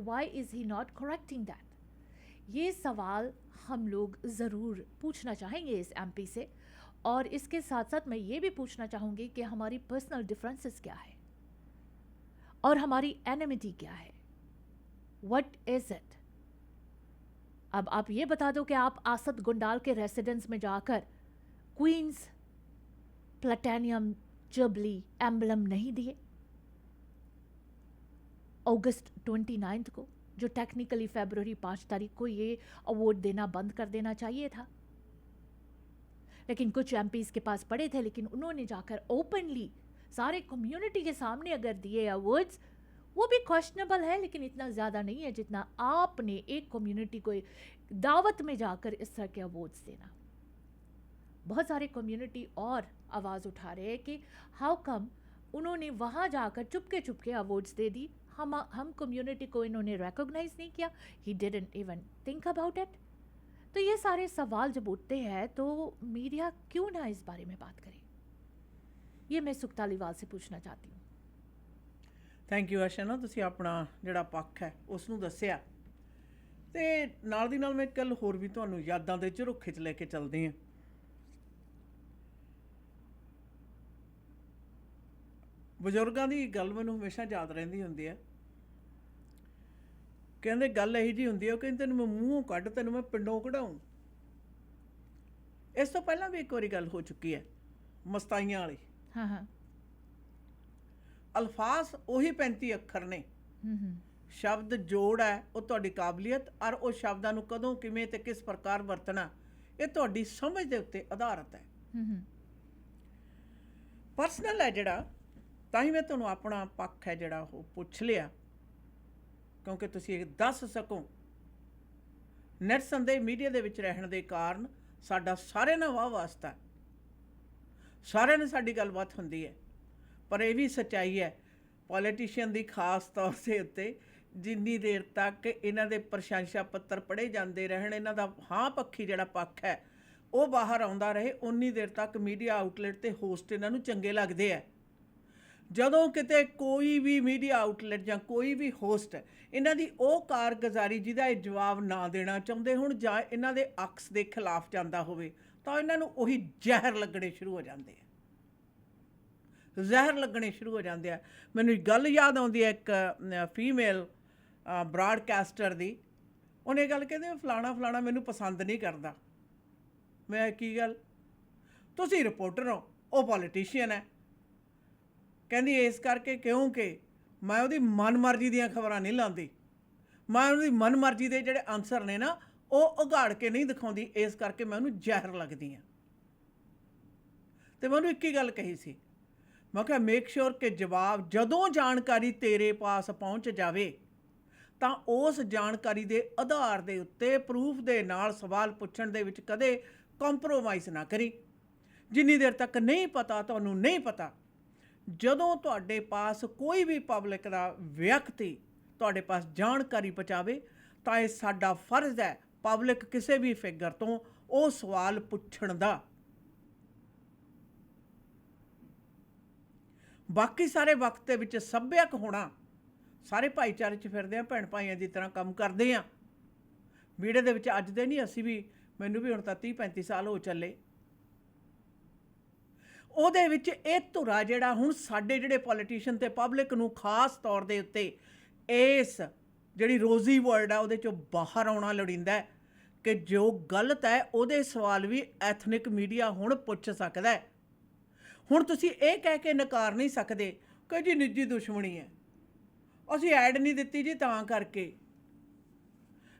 [SPEAKER 2] Why is he not correcting that? ये सवाल हम लोग ज़रूर पूछना चाहेंगे इस एमपी से। और इसके साथ साथ मैं ये भी पूछना चाहूँगी कि हमारी पर्सनल डिफरेंसेस क्या है और हमारी एनिमिटी क्या है? What is it? अब आप ये बता दो कि आप आसद गुंडाल के रेसिडेंस में जाकर क्वींस प्लेटिनियम जुबली एम्बलम नहीं दिए अगस्त 29 को, जो टेक्निकली फरवरी 5 तारीख को ये अवार्ड देना बंद कर देना चाहिए था। लेकिन कुछ एमपीज के पास पड़े थे, लेकिन उन्होंने जाकर ओपनली सारे कम्युनिटी के सामने अगर दिए अवार्ड्स, वो भी क्वेश्चनेबल है, लेकिन इतना ज़्यादा नहीं है जितना आपने एक कम्युनिटी को दावत में जाकर इस तरह के अवार्ड्स देना। बहुत सारे कम्युनिटी और आवाज़ उठा रहे हैं कि हाउ कम उन्होंने वहाँ जाकर चुपके अवार्ड्स दे दी, हम कम्युनिटी को इन्होंने रिकॉग्नाइज नहीं किया, he didn't even think about it. तो ये सारे सवाल जब उठते हैं तो मीडिया क्यों ना इस बारे में बात करे, ये मैं सुख धालीवाल से पूछना चाहती हूँ।
[SPEAKER 1] थैंक यू आशा, ਤੁਸੀਂ ਆਪਣਾ ਜਿਹੜਾ ਪੱਖ ਹੈ ਉਸ ਨੂੰ ਦੱਸਿਆ, ਤੇ ਨਾਲ ਦੀ ਨਾਲ ਮੈਂ ਇੱਕ ਗੱਲ ਹੋਰ ਵੀ ਤੁਹਾਨੂੰ ਯਾਦਾਂ ਦੇ ਝਰੋਖੇ 'ਚ ਲੈ ਕੇ ਚੱਲਦੇ ਹਾਂ। ਬਜ਼ੁਰਗਾਂ ਦੀ ਗੱਲ ਮੈਨੂੰ ਹਮੇਸ਼ਾ ਯਾਦ ਰਹਿੰਦੀ ਹੁੰਦੀ ਹੈ। ਕਹਿੰਦੇ ਗੱਲ ਇਹੀ ਜਿਹੀ ਹੁੰਦੀ ਹੈ, ਉਹ ਕਹਿੰਦੇ ਤੈਨੂੰ ਮੈਂ ਮੂੰਹੋਂ ਕੱਢ, ਤੈਨੂੰ ਮੈਂ ਪਿੰਡੋਂ ਕਢਾਊਂ। ਇਸ ਤੋਂ ਪਹਿਲਾਂ ਵੀ ਇੱਕ ਵਾਰੀ ਗੱਲ ਹੋ ਚੁੱਕੀ ਹੈ ਮਸਤਾਈਆਂ ਵਾਲੀ।
[SPEAKER 2] ਹਾਂ ਹਾਂ,
[SPEAKER 1] ਅਲਫਾਜ਼ ਉਹੀ 35 ਅੱਖਰ ਨੇ, ਸ਼ਬਦ ਜੋੜ ਹੈ ਉਹ ਤੁਹਾਡੀ ਕਾਬਲੀਅਤ, ਔਰ ਉਹ ਸ਼ਬਦਾਂ ਨੂੰ ਕਦੋਂ ਕਿਵੇਂ ਤੇ ਕਿਸ ਪ੍ਰਕਾਰ ਵਰਤਣਾ ਇਹ ਤੁਹਾਡੀ ਸਮਝ ਦੇ ਉੱਤੇ ਆਧਾਰਿਤ ਹੈ। ਪਰਸਨਲ ਹੈ ਜਿਹੜਾ, ਤਾਂ ਹੀ ਮੈਂ ਤੁਹਾਨੂੰ ਆਪਣਾ ਪੱਖ ਹੈ ਜਿਹੜਾ ਉਹ ਪੁੱਛ ਲਿਆ, ਕਿਉਂਕਿ ਤੁਸੀਂ ਇਹ ਦੱਸ ਸਕੋ। ਨਿਰਸੰਦੇਹ ਮੀਡੀਆ ਦੇ ਵਿੱਚ ਰਹਿਣ ਦੇ ਕਾਰਨ ਸਾਡਾ ਸਾਰਿਆਂ ਨਾਲ ਵਾਹ ਵਾਸਤਾ, ਸਾਰਿਆਂ ਨਾਲ ਸਾਡੀ ਗੱਲਬਾਤ ਹੁੰਦੀ ਹੈ, ਪਰ ਇਹ ਵੀ ਸੱਚਾਈ ਹੈ ਪੋਲੀਟੀਸ਼ੀਅਨ ਦੀ ਖਾਸ ਤੌਰ ਦੇ ਉੱਤੇ ਜਿੰਨੀ ਦੇਰ ਤੱਕ ਇਹਨਾਂ ਦੇ ਪ੍ਰਸ਼ੰਸਾ ਪੱਤਰ ਪੜ੍ਹੇ ਜਾਂਦੇ ਰਹਿਣ, ਇਹਨਾਂ ਦਾ ਹਾਂ ਪੱਖੀ ਜਿਹੜਾ ਪੱਖ ਹੈ ਉਹ ਬਾਹਰ ਆਉਂਦਾ ਰਹੇ, ਉਨੀ ਦੇਰ ਤੱਕ ਮੀਡੀਆ ਆਊਟਲੈਟ ਤੇ ਹੋਸਟ ਇਹਨਾਂ ਨੂੰ ਚੰਗੇ ਲੱਗਦੇ ਹੈ। ਜਦੋਂ ਕਿਤੇ ਕੋਈ ਵੀ ਮੀਡੀਆ ਆਊਟਲੈਟ ਜਾਂ ਕੋਈ ਵੀ ਹੋਸਟ ਇਹਨਾਂ ਦੀ ਉਹ ਕਾਰਗੁਜ਼ਾਰੀ ਜਿਹਦਾ ਇਹ ਜਵਾਬ ਨਾ ਦੇਣਾ ਚਾਹੁੰਦੇ ਹੋਣ ਜਾਂ ਇਹਨਾਂ ਦੇ ਅਕਸ ਦੇ ਖਿਲਾਫ ਜਾਂਦਾ ਹੋਵੇ, ਤਾਂ ਇਹਨਾਂ ਨੂੰ ਉਹੀ ਜ਼ਹਿਰ ਲੱਗਣੇ ਸ਼ੁਰੂ ਹੋ ਜਾਂਦੇ ਆ, ਜ਼ਹਿਰ ਲੱਗਣੇ ਸ਼ੁਰੂ ਹੋ ਜਾਂਦੇ ਆ। ਮੈਨੂੰ ਇੱਕ ਗੱਲ ਯਾਦ ਆਉਂਦੀ ਹੈ, ਇੱਕ ਫੀਮੇਲ ਬਰਾਡਕਾਸਟਰ ਦੀ, ਉਹਨੇ ਗੱਲ ਕਹਿੰਦੇ ਫਲਾਣਾ ਫਲਾਣਾ ਮੈਨੂੰ ਪਸੰਦ ਨਹੀਂ ਕਰਦਾ। ਮੈਂ ਕੀ ਗੱਲ, ਤੁਸੀਂ ਰਿਪੋਰਟਰ ਹੋ, ਉਹ ਪੋਲੀਟੀਸ਼ੀਅਨ ਹੈ। ਕਹਿੰਦੀ ਇਸ ਕਰਕੇ ਕਿਉਂਕਿ ਮੈਂ ਉਹਦੀ ਮਨਮਰਜ਼ੀ ਦੀਆਂ ਖਬਰਾਂ ਨਹੀਂ ਲਾਉਂਦੀ, ਮੈਂ ਉਹਦੀ ਮਨਮਰਜ਼ੀ ਦੇ ਜਿਹੜੇ ਆਨਸਰ ਨੇ ਨਾ ਉਹ ਉਘਾੜ ਕੇ ਨਹੀਂ ਦਿਖਾਉਂਦੀ, ਇਸ ਕਰਕੇ ਮੈਂ ਉਹਨੂੰ ਜ਼ਹਿਰ ਲੱਗਦੀ ਹਾਂ। ਅਤੇ ਮੈਂ ਉਹਨੂੰ ਇੱਕ ਹੀ ਗੱਲ ਕਹੀ ਸੀ, ਮੈਂ ਕਿਹਾ ਮੇਕ ਸ਼ੋਰ ਕਿ ਜਵਾਬ ਜਦੋਂ ਜਾਣਕਾਰੀ ਤੇਰੇ ਪਾਸ ਪਹੁੰਚ ਜਾਵੇ ਤਾਂ ਉਸ ਜਾਣਕਾਰੀ ਦੇ ਆਧਾਰ ਦੇ ਉੱਤੇ ਪ੍ਰੂਫ ਦੇ ਨਾਲ ਸਵਾਲ ਪੁੱਛਣ ਦੇ ਵਿੱਚ ਕਦੇ ਕੰਪਰੋਮਾਈਜ਼ ਨਾ ਕਰੀ। ਜਿੰਨੀ ਦੇਰ ਤੱਕ ਨਹੀਂ ਪਤਾ ਤੁਹਾਨੂੰ ਨਹੀਂ ਪਤਾ, ਜਦੋਂ ਤੁਹਾਡੇ ਪਾਸ ਕੋਈ ਵੀ ਪਬਲਿਕ ਦਾ ਵਿਅਕਤੀ ਤੁਹਾਡੇ ਪਾਸ ਜਾਣਕਾਰੀ ਪਹੁੰਚਾਵੇ ਤਾਂ ਇਹ ਸਾਡਾ ਫਰਜ਼ ਹੈ ਪਬਲਿਕ ਕਿਸੇ ਵੀ ਫਿਗਰ ਤੋਂ ਉਹ ਸਵਾਲ ਪੁੱਛਣ ਦਾ। ਬਾਕੀ ਸਾਰੇ ਵਕਤ ਦੇ ਵਿੱਚ ਸੱਭਿਅਕ ਹੋਣਾ, ਸਾਰੇ ਭਾਈਚਾਰੇ 'ਚ ਫਿਰਦੇ ਆ, ਭੈਣ ਭਾਈਆਂ ਦੀ ਤਰ੍ਹਾਂ ਕੰਮ ਕਰਦੇ ਆ। ਮੀਡੀਆ ਦੇ ਵਿੱਚ ਅੱਜ ਦੇ ਨਹੀਂ, ਅਸੀਂ ਵੀ, ਮੈਨੂੰ ਵੀ ਹੁਣ ਤਾਂ 30-35 ਸਾਲ ਹੋ ਚੱਲੇ। ਉਹਦੇ ਵਿੱਚ ਇਹ ਧੁਰਾ ਜਿਹੜਾ ਹੁਣ ਸਾਡੇ ਜਿਹੜੇ ਪੋਲੀਟੀਸ਼ੀਅਨ ਤੇ ਪਬਲਿਕ ਨੂੰ ਖਾਸ ਤੌਰ ਦੇ ਉੱਤੇ ਇਸ ਜਿਹੜੀ ਰੋਜ਼ੀ ਵਰਲਡ ਆ ਉਹਦੇ 'ਚੋਂ ਬਾਹਰ ਆਉਣਾ ਲੋੜੀਂਦਾ ਹੈ ਕਿ ਜੋ ਗਲਤ ਹੈ ਉਹਦੇ ਸਵਾਲ ਵੀ ਐਥਨਿਕ ਮੀਡੀਆ ਹੁਣ ਪੁੱਛ ਸਕਦਾ ਹੈ। ਹੁਣ ਤੁਸੀਂ ਇਹ ਕਹਿ ਕੇ ਨਕਾਰ ਨਹੀਂ ਸਕਦੇ ਕਿ ਜੀ ਨਿੱਜੀ ਦੁਸ਼ਮਣੀ ਹੈ, ਅਸੀਂ ਐਡ ਨਹੀਂ ਦਿੱਤੀ ਜੀ ਤਾਂ ਕਰਕੇ,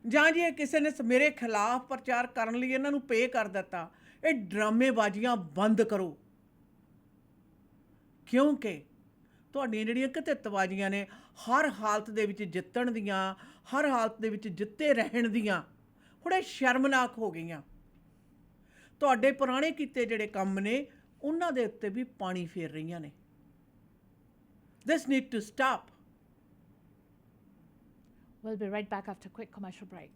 [SPEAKER 1] ਜਾਂ ਜੀ ਇਹ ਕਿਸੇ ਨੇ ਮੇਰੇ ਖਿਲਾਫ ਪ੍ਰਚਾਰ ਕਰਨ ਲਈ ਇਹਨਾਂ ਨੂੰ ਪੇ ਕਰ ਦਿੱਤਾ। ਇਹ ਡਰਾਮੇਬਾਜ਼ੀਆਂ ਬੰਦ ਕਰੋ, ਕਿਉਂਕਿ ਤੁਹਾਡੀਆਂ ਜਿਹੜੀਆਂ ਘਤਿੱਤਬਾਜ਼ੀਆਂ ਨੇ ਹਰ ਹਾਲਤ ਦੇ ਵਿੱਚ ਜਿੱਤਣ ਦੀਆਂ, ਹਰ ਹਾਲਤ ਦੇ ਵਿੱਚ ਜਿੱਤੇ ਰਹਿਣ ਦੀਆਂ, ਹੁਣ ਇਹ ਸ਼ਰਮਨਾਕ ਹੋ ਗਈਆਂ। ਤੁਹਾਡੇ ਪੁਰਾਣੇ ਕੀਤੇ ਜਿਹੜੇ ਕੰਮ ਨੇ ਉਹਨਾਂ ਦੇ ਉੱਤੇ ਵੀ ਪਾਣੀ ਫੇਰ ਰਹੀਆਂ ਨੇ। This need to stop.
[SPEAKER 2] We'll be right back after a quick commercial break.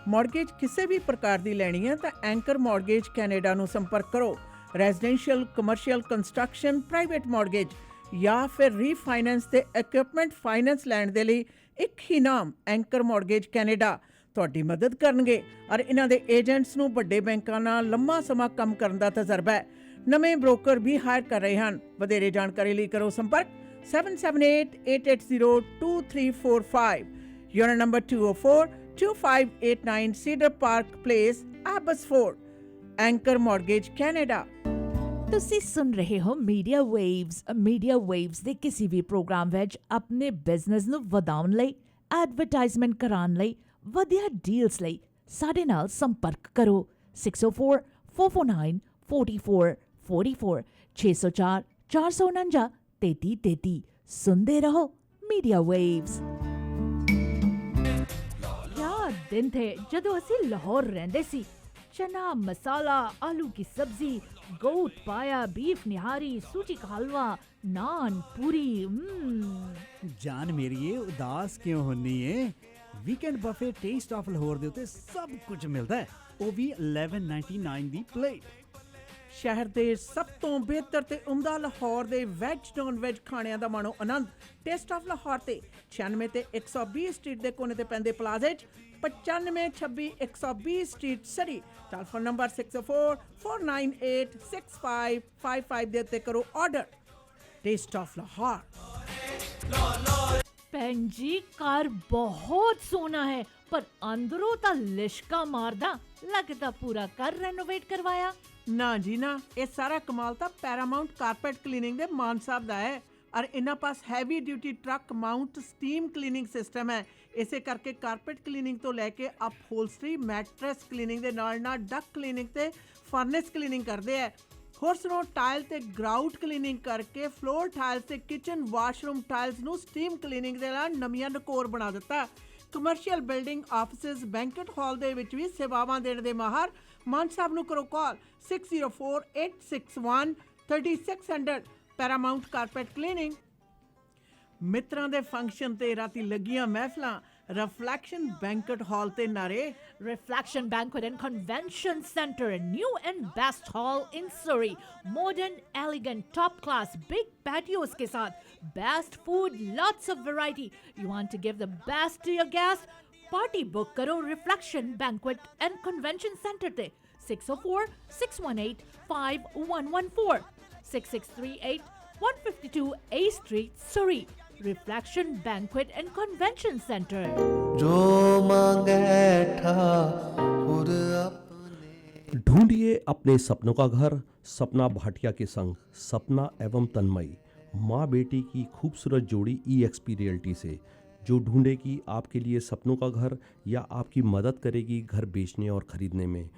[SPEAKER 1] Mortgage ਕਿਸੇ ਵੀ ਪ੍ਰਕਾਰ ਦੀ ਲੈਣੀ ਹੈ ਤਾਂ ਐਂਕਰ ਮੌਰਗੇਜ ਕੈਨੇਡਾ ਨੂੰ ਸੰਪਰਕ ਕਰੋ। Residential, commercial, construction, private mortgage ਜਾਂ ਫਿਰ ਰੀਫਾਈਨੈਂਸ ਤੇ ਇਕਵਿਪਮੈਂਟ ਫਾਈਨੈਂਸ ਲੈਣ ਦੇ ਲਈ ਇੱਕ ਹੀ ਨਾਮ ਐਂਕਰ ਮੌਰਗੇਜ ਕੈਨੇਡਾ ਤੁਹਾਡੀ ਮਦਦ ਕਰਨਗੇ। ਔਰ ਇਹਨਾਂ ਦੇ ਏਜੰਟਸ ਨੂੰ ਵੱਡੇ ਬੈਂਕਾਂ ਨਾਲ ਲੰਮਾ ਸਮਾਂ ਕੰਮ ਕਰਨ ਦਾ ਤਜਰਬਾ ਹੈ। ਨਵੇਂ ਬ੍ਰੋਕਰ ਵੀ ਹਾਇਰ ਕਰ ਰਹੇ ਹਨ। ਵਧੇਰੇ ਜਾਣਕਾਰੀ ਲਈ ਕਰੋ ਸੰਪਰਕ 778-880-2345। Unit number 204-2589 seeder park place, Abbotsford. Anchor mortgage Canada.
[SPEAKER 2] ਤੁਸੀਂ ਸੁਣ ਰਹੇ ਹੋ ਮੀਡੀਆ ਵੇਵਸ। ਮੀਡੀਆ ਵੇਵਸ ਦੇ ਕਿਸੇ ਵੀ ਪ੍ਰੋਗਰਾਮ ਵਿੱਚ ਆਪਣੇ ਬਿਜ਼ਨਸ ਨੂੰ ਵਧਾਉਣ ਲਈ, ਐਡਵਰਟਾਈਜ਼ਮੈਂਟ ਕਰਾਉਣ ਲਈ, ਵਧੀਆ ਡੀਲਸ ਲਈ ਸਾਡੇ ਨਾਲ ਸੰਪਰਕ ਕਰੋ 604-449-4444 604-449-3333। ਸੁਣਦੇ ਰਹੋ ਮੀਡੀਆ ਵੇਵਸ। ਯਾਦ ਦਿਨ ਥੇ ਜਦੋਂ ਅਸੀਂ ਲਾਹੌਰ ਰਹਿੰਦੇ ਸੀ। चना मसाला, आलू की सब्जी, गोट पाया, बीफ निहारी, सूजी का हलवा, नान, पूरी।
[SPEAKER 3] जान मेरी उदास क्यों होनी है? Weekend buffet taste of Lahore दे उत्ते सब कुछ मिलता है, वो भी 11.99 दी प्लेट।
[SPEAKER 1] ਸ਼ਹਿਰ ਦੇ ਸਭ ਤੋਂ ਬਿਹਤਰ ਤੇ ਉਮਦਾ ਲਾਹੌਰ ਦੇ ਵੈਜ ਨੌਨ ਵੈਜ ਖਾਣਿਆਂ ਦਾ ਮਾਣੋ ਆਨੰਦ। ਟੇਸਟ ਆਫ ਲਾਹੌਰ ਤੇ 96 ਤੇ 120 ਸਟਰੀਟ ਦੇ ਕੋਨੇ ਤੇ ਪੈਂਦੇ ਪਲਾਜ਼ੇ 'ਚ, 95 26 120 ਸਟਰੀਟ ਸਰੀ। ਟੈਲੀਫੋਨ ਨੰਬਰ 604-498-6555 ਦੇ ਉੱਤੇ ਕਰੋ ਆਰਡਰ। Taste of Lahore.
[SPEAKER 2] ਭੈਣ ਜੀ ਘਰ ਬਹੁਤ ਸੋਹਣਾ ਹੈ ਪਰ ਅੰਦਰੋਂ ਤਾਂ ਲਿਸ਼ਕਾ ਮਾਰਦਾ ਲੱਗਦਾ ਪੂਰਾ ਘਰ ਰੈਨੋਵੇਟ ਕਰਵਾਇਆ।
[SPEAKER 1] ਨਾ ਜੀ ਨਾ, ਇਹ ਸਾਰਾ ਕਮਾਲ ਤਾਂ ਪੈਰਾਮਾਉਂਟ ਕਾਰਪੈਟ ਕਲੀਨਿੰਗ ਦੇ ਮਾਨ ਸਾਹਿਬ ਦਾ ਹੈ। ਔਰ ਇਹਨਾਂ ਪਾਸ heavy duty truck mount steam cleaning system ਹੈ। ਇਸੇ ਕਰਕੇ ਕਾਰਪੇਟ ਕਲੀਨਿੰਗ ਤੋਂ ਲੈ ਕੇ ਅਪਹੋਲਸਟਰੀ ਮੈਟਰੈਸ ਕਲੀਨਿੰਗ ਦੇ ਨਾਲ ਨਾਲ ਡਕ ਕਲੀਨਿੰਗ ਤੇ ਫਰਨੈਸ ਕਲੀਨਿੰਗ ਕਰਦੇ ਹੈ। ਹੋਰ ਸੁਣੋ, ਟਾਇਲ ਤੇ ਗਰਾਊਟ ਕਲੀਨਿੰਗ ਕਰਕੇ ਫਲੋਰ ਟਾਇਲਸ ਤੇ ਕਿਚਨ ਵਾਸ਼ਰੂਮ ਟਾਇਲਸ ਨੂੰ ਸਟੀਮ ਕਲੀਨਿੰਗ ਦੇ ਨਾਲ ਨਵੀਆਂ ਨਕੋਰ ਬਣਾ ਦਿੱਤਾ। Commercial building, offices, banquet hall ਦੇ ਵਿੱਚ ਵੀ ਸੇਵਾਵਾਂ ਦੇਣ ਦੇ ਮਾਹਰ ਮਾਨ ਸਾਹਿਬ ਨੂੰ ਕਰੋ ਕਾਲ 6048613600 ਪੈਰਾਮਾਊਂਟ ਕਾਰਪੇਟ ਕਲੀਨਿੰਗ। ਮਿੱਤਰਾਂ ਦੇ ਫੰਕਸ਼ਨ ਤੇ ਰਾਤੀ ਲੱਗੀਆਂ ਮਹਿਫਲਾਂ ਰਿਫਲੈਕਸ਼ਨ ਬੈਂਕਟ ਹਾਲ ਤੇ ਨਾਰੇ
[SPEAKER 2] Reflection Banquet and Convention Center, a new and best hall in Surrey. Modern, elegant, top class, big patios के साथ, best food, lots of variety. You want to give the best to your guests? Party book करो Reflection Banquet and Convention Center ते 604-618-5114 6638 152 A Street, Surrey. Reflection Banquet and Convention Center.
[SPEAKER 4] जो मांगे ठाकुर अपने।
[SPEAKER 5] ढूंढिए अपने सपनों का घर सपना भाटिया के संग। सपना एवं तन्मयी माँ बेटी की खूबसूरत जोड़ी EXP रियल्टी से, जो ढूंढेगी आपके लिए सपनों का घर या आपकी मदद करेगी घर बेचने और ख़रीदने में।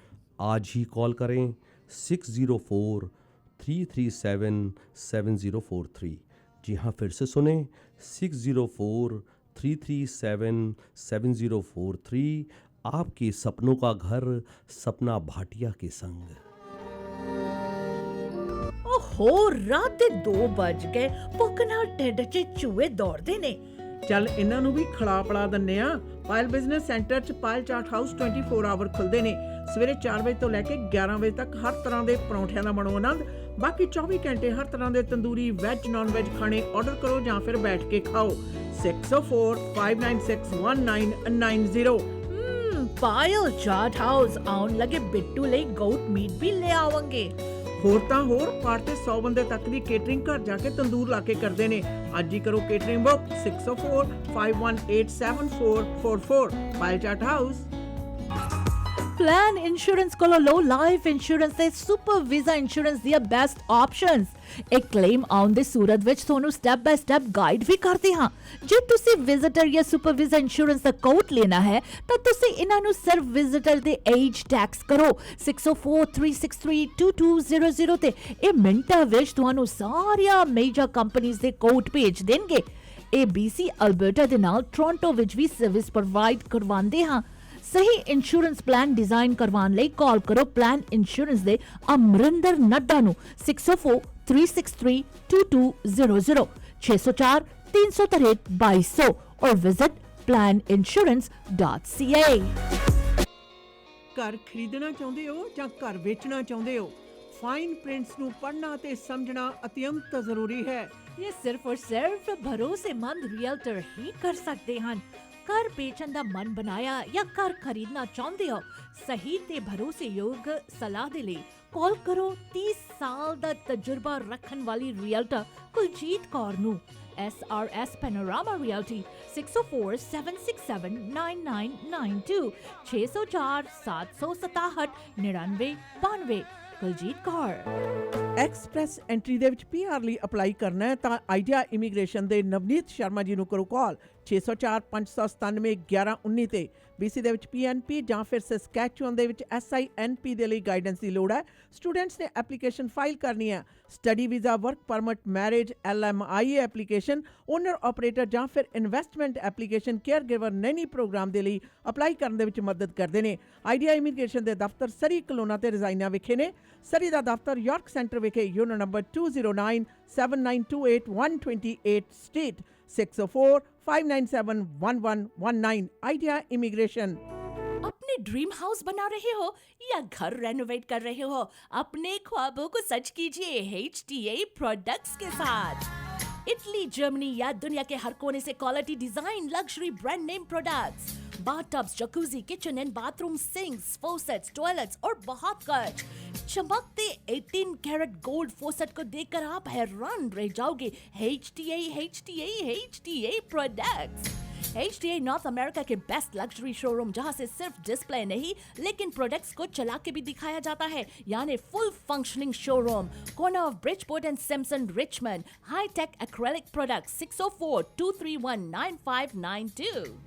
[SPEAKER 5] आज ही कॉल करें 604-337-7043। जी हाँ, फिर से सुने 604-337-7043। आपके सपनों का घर सपना भाटिया के संग।
[SPEAKER 2] ओहो, रात दे 2 बज गए, पकना ढिड च चूहे दौड़दे ने।
[SPEAKER 1] ਚੱਲ ਇਹਨਾਂ ਨੂੰ ਵੀ ਖਿਲਾ ਪਿਲਾ ਦਿੰਨੇ ਆ। ਪਾਇਲ ਬਿਜ਼ਨਸ ਸੈਂਟਰ 'ਚ ਪਾਇਲ ਚਾਟ ਹਾਊਸ 24 ਆਵਰ ਖੁੱਲ੍ਹਦੇ ਨੇ। ਸਵੇਰੇ 4 ਵਜੇ ਤੋਂ ਲੈ ਕੇ 11 ਵਜੇ ਤੱਕ ਹਰ ਤਰ੍ਹਾਂ ਦੇ ਪਰੌਂਠਿਆਂ ਦਾ ਬਣੋ ਆਨੰਦ। ਬਾਕੀ 24 ਘੰਟੇ ਹਰ ਤਰ੍ਹਾਂ ਦੇ ਤੰਦੂਰੀ, ਵੈਜ, ਨਾਨ ਵੈਜ ਖਾਣੇ ਆਰਡਰ ਕਰੋ ਜਾਂ ਫਿਰ ਬੈਠ ਕੇ ਖਾਓ। 604-596-1990।
[SPEAKER 2] पायल चाट हाउस आउन लगे बिट्टू ले गोट मीट भी ले आवेंगे।
[SPEAKER 1] ਹੋਰ ਤਾਂ ਹੋਰ, ਪਾਰ ਤੇ 100 ਬੰਦੇ ਤੱਕ ਦੀ ਕੇਟਰਿੰਗ ਘਰ ਜਾ ਕੇ ਤੰਦੂਰ ਲਾ ਕੇ ਕਰਦੇ ਨੇ। ਅੱਜ ਹੀ ਕਰੋ ਕੇਟਰਿੰਗ ਬੁੱਕ 604-518-7444 ਪਾਇਲ ਚਾਟ ਹਾਊਸ।
[SPEAKER 2] Plan Insurance ਕੋਲੋਂ ਲੋ ਲਾਈਫ ਇੰਸ਼ੋਰੈਂਸ ਤੇ ਸੁਪਰ ਵੀਜ਼ਾ ਇੰਸ਼ੋਰੈਂਸ ਦੀਆਂ ਬੈਸਟ ਆਪਸ਼ਨਸ। ਇੱਕ ਕਲੇਮ ਆਉਣ ਦੇ ਸੂਰਤ ਵਿੱਚ ਤੁਹਾਨੂੰ ਸਟੈਪ ਬਾय ਸਟੈਪ ਗਾਈਡ ਵੀ ਕਰਦੇ ਹਾਂ। ਜੇ ਤੁਸੀਂ ਵਿਜ਼ਿਟਰ ਜਾਂ ਸੁਪਰ ਵੀਜ਼ਾ ਇੰਸ਼ੋਰੈਂਸ ਦਾ ਕੋਟ ਲੈਣਾ ਹੈ ਤਾਂ ਤੁਸੀਂ ਇਹਨਾਂ ਨੂੰ ਸਿਰਫ ਵਿਜ਼ਿਟਰ ਦੇ ਏਜ ਟੈਕਸ ਕਰੋ 604-363-2200 ਤੇ ਇਹ ਮਿੰਟਾਂ ਵਿੱਚ ਤੁਹਾਨੂੰ ਸਾਰੀਆਂ ਮੇਜਰ ਕੰਪਨੀਆਂ ਦੇ ਕੋਟ ਭੇਜ ਦੇਣਗੇ। ਇਹ BC ਅਲਬਰਟਾ ਦੇ ਨਾਲ ਟੋਰਾਂਟੋ ਵਿੱਚ ਵੀ ਸਰਵਿਸ ਪ੍ਰੋਵਾਈਡ ਕਰਵਾਉਂਦੇ ਹਾਂ। ਸਹੀ ਇੰਸ਼ੋਰੈਂਸ ਪਲਾਨ ਡਿਜ਼ਾਈਨ ਕਰਵਾਉਣ ਲਈ ਕਾਲ ਕਰੋ ਪਲਾਨ ਇੰਸ਼ੋਰੈਂਸ ਦੇ ਅਮਰਿੰਦਰ ਨੱਡਾ ਨੂੰ 604-363-2200 604-363-2200 और विजिट planinsurance.ca।
[SPEAKER 1] ਘਰ ਖਰੀਦਣਾ ਚਾਹੁੰਦੇ ਹੋ ਜਾਂ ਘਰ ਵੇਚਣਾ ਚਾਹੁੰਦੇ ਹੋ? ਫਾਈਨ ਪ੍ਰਿੰਟਸ ਨੂੰ ਪੜ੍ਹਨਾ ਤੇ ਸਮਝਣਾ ਅਤਿਅੰਤ ਜ਼ਰੂਰੀ ਹੈ।
[SPEAKER 2] ये सिर्फ और सिर्फ भरोसेमंद रियल्टर ही कर सकते हैं। घर बेचन दा मन बनाया या घर खरीदना चाहते हो, सही ते भरोसेयोग सलाह दे लिए कॉल करो 30 साल दा तजुर्बा रखन वाली रियल्टर कुलजीत कौर नू। SRS Panorama Realty 604-767-9992 604-767-9992 Kuljit Kaur.
[SPEAKER 1] Express entry ਦੇ ਵਿੱਚ PR ਲਈ ਅਪਲਾਈ ਕਰਨਾ ਹੈ ਤਾਂ ਆਈਡੀਆ ਇਮੀਗ੍ਰੇਸ਼ਨ ਦੇ ਨਵਨੀਤ ਸ਼ਰਮਾ ਜੀ ਨੂੰ ਕਰੋ ਕਾਲ 604-597-1119 ਤੇ। BC ਦੇ ਵਿੱਚ PNP ਜਾਂ ਫਿਰ ਸਸਕੈਚੁਅਨ ਦੇ ਵਿੱਚ SINP ਦੇ ਲਈ ਗਾਈਡੈਂਸ ਦੀ ਲੋੜ ਹੈ। ਸਟੂਡੈਂਟਸ ਨੇ ਐਪਲੀਕੇਸ਼ਨ ਫਾਈਲ ਕਰਨੀ ਹੈ। Study visa, work permit, marriage, LMIA application, owner operator ਜਾਂ ਫਿਰ investment application, caregiver nanny program ਦੇ ਲਈ ਅਪਲਾਈ ਕਰਨ ਦੇ ਵਿੱਚ ਮਦਦ ਕਰਦੇ ਨੇ। ਆਈਡੀਆ ਇਮੀਗ੍ਰੇਸ਼ਨ ਦੇ ਦਫ਼ਤਰ ਸਰੀ ਕਲੋਨਾ ਤੇ ਰਜ਼ਾਈਨਾ ਵਿਖੇ ਨੇ। ਸਰੀ ਦਾ ਦਫ਼ਤਰ ਯਾਰਕ ਸੈਂਟਰ ਵਿਖੇ unit number 209-7928-128 street 604-597-1119 idea immigration.
[SPEAKER 2] अपने ड्रीम हाउस बना रहे हो या घर रेनोवेट कर रहे हो, अपने ख्वाबों को सच कीजिए HTA प्रोडक्ट्स के साथ। इटली, जर्मनी या दुनिया के हर कोने से quality design, luxury brand name products, bathtubs, jacuzzi, kitchen and bathroom sinks, faucets, toilets और बहुत कुछ। चमकते 18 कैरेट गोल्ड फॉसेट को देखकर आप हैरान रह जाओगे। HTA products.
[SPEAKER 6] HDA north America के बेस्ट लग्जरी शोरूम, जहां से सिर्फ डिस्प्ले नहीं लेकिन प्रोडक्ट्स को चला के भी दिखाया जाता है, यानी full functioning showroom, corner of Bridgeport and Simpson, Richmond. High tech acrylic products, 604-231-9592।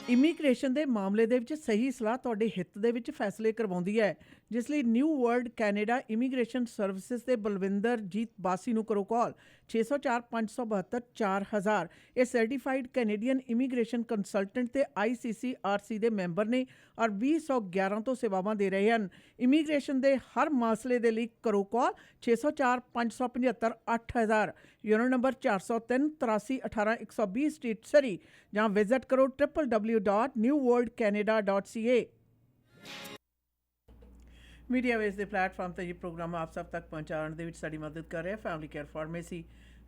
[SPEAKER 1] Immigration ਦੇ ਮਾਮਲੇ ਦੇ ਵਿੱਚ ਸਹੀ ਸਲਾਹ ਤੁਹਾਡੇ ਹਿੱਤ ਦੇ ਵਿੱਚ ਫੈਸਲੇ ਕਰਵਾਉਂਦੀ ਹੈ, ਜਿਸ ਲਈ new world Canada immigration services ਦੇ ਬਲਵਿੰਦਰ ਜੀਤ ਬਾਸੀ ਨੂੰ ਕਰੋ ਕਾਲ 604-572-4000। ਇਹ ਸਰਟੀਫਾਈਡ ਕੈਨੇਡੀਅਨ ਇਮੀਗ੍ਰੇਸ਼ਨ ਕੰਸਲਟੈਂਟ ਤੇ ICCRC ਦੇ ਮੈਂਬਰ ਨੇ ਔਰ 2011 ਤੋਂ ਸੇਵਾਵਾਂ ਦੇ ਰਹੇ ਹਨ। ਇਮੀਗ੍ਰੇਸ਼ਨ ਦੇ ਹਰ ਮਸਲੇ ਦੇ ਲਈ ਕਰੋ ਕਾਲ 604-575-8000, ਯੂਨੋ ਨੰਬਰ 403-83-18-120 ਸਟਰੀਟ ਸਰੀ, ਜਾਂ ਵਿਜ਼ਿਟ ਕਰੋ www.newworldcanada.ca। ਮੀਡੀਆ ਵੇਸ ਦੇ ਪਲੇਟਫਾਰਮ ਤੇ ਇਹ ਪ੍ਰੋਗਰਾਮ ਆਪ ਸਭ ਤੱਕ ਪਹੁੰਚਾਉਣ ਦੇ ਵਿੱਚ ਸਾਡੀ ਮਦਦ ਕਰ ਰਿਹਾ ਫੈਮਿਲੀ ਕੇਅਰ ਫਾਰਮੇਸੀ,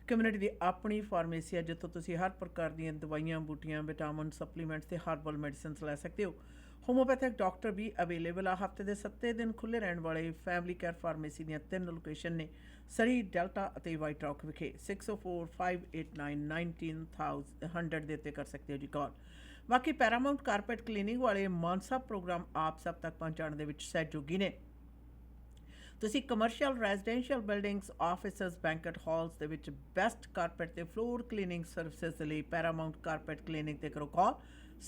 [SPEAKER 1] ਕਮਿਊਨਿਟੀ ਦੀ ਆਪਣੀ ਫਾਰਮੇਸੀ ਹੈ ਜਿੱਥੋਂ ਤੁਸੀਂ ਹਰ ਪ੍ਰਕਾਰ ਦੀਆਂ ਦਵਾਈਆਂ, ਬੂਟੀਆਂ, ਵਿਟਾਮਿਨ, ਸਪਲੀਮੈਂਟਸ ਤੇ ਹਰਬਲ ਮੈਡੀਸਿਨਸ ਲੈ ਸਕਦੇ ਹੋ। ਹੋਮੋਪੈਥਿਕ ਡਾਕਟਰ ਵੀ ਅਵੇਲੇਬਲ ਆ। ਹਫਤੇ ਦੇ 7 ਦਿਨ ਖੁੱਲ੍ਹੇ ਰਹਿਣ ਵਾਲੇ ਫੈਮਿਲੀ ਕੇਅਰ ਫਾਰਮੇਸੀ ਦੀਆਂ 3 ਲੋਕੇਸ਼ਨ ਨੇ, ਸਰੀ, ਡੈਲਟਾ ਅਤੇ ਵਾਈਟ ਰੌਕ ਵਿਖੇ। 604-589-1900 ਦੇ ਉੱਤੇ ਕਰ ਸਕਦੇ ਹੋ ਜੀ ਕਾਲ। ਬਾਕੀ ਪੈਰਾਮਾਊਂਟ ਕਾਰਪੈਟ ਕਲੀਨਿੰਗ ਵਾਲੇ ਮਾਨਸਾ ਪ੍ਰੋਗਰਾਮ ਆਪ ਸਭ ਤੱਕ ਪਹੁੰਚਾਉਣ ਦੇ ਵਿੱਚ ਸਹਿਯੋਗੀ ਨੇ। ਤੁਸੀਂ commercial, residential buildings, offices, banquet halls ਦੇ ਵਿੱਚ ਬੈਸਟ ਕਾਰਪੈਟ ਤੇ ਫਲੋਰ ਕਲੀਨਿੰਗ ਸਰਵਿਸਿਜ਼ ਲਈ ਪੈਰਾਮਾਊਂਟ ਕਾਰਪੈਟ ਕਲੀਨਿੰਗ ਤੇ ਕਰੋ ਕਾਲ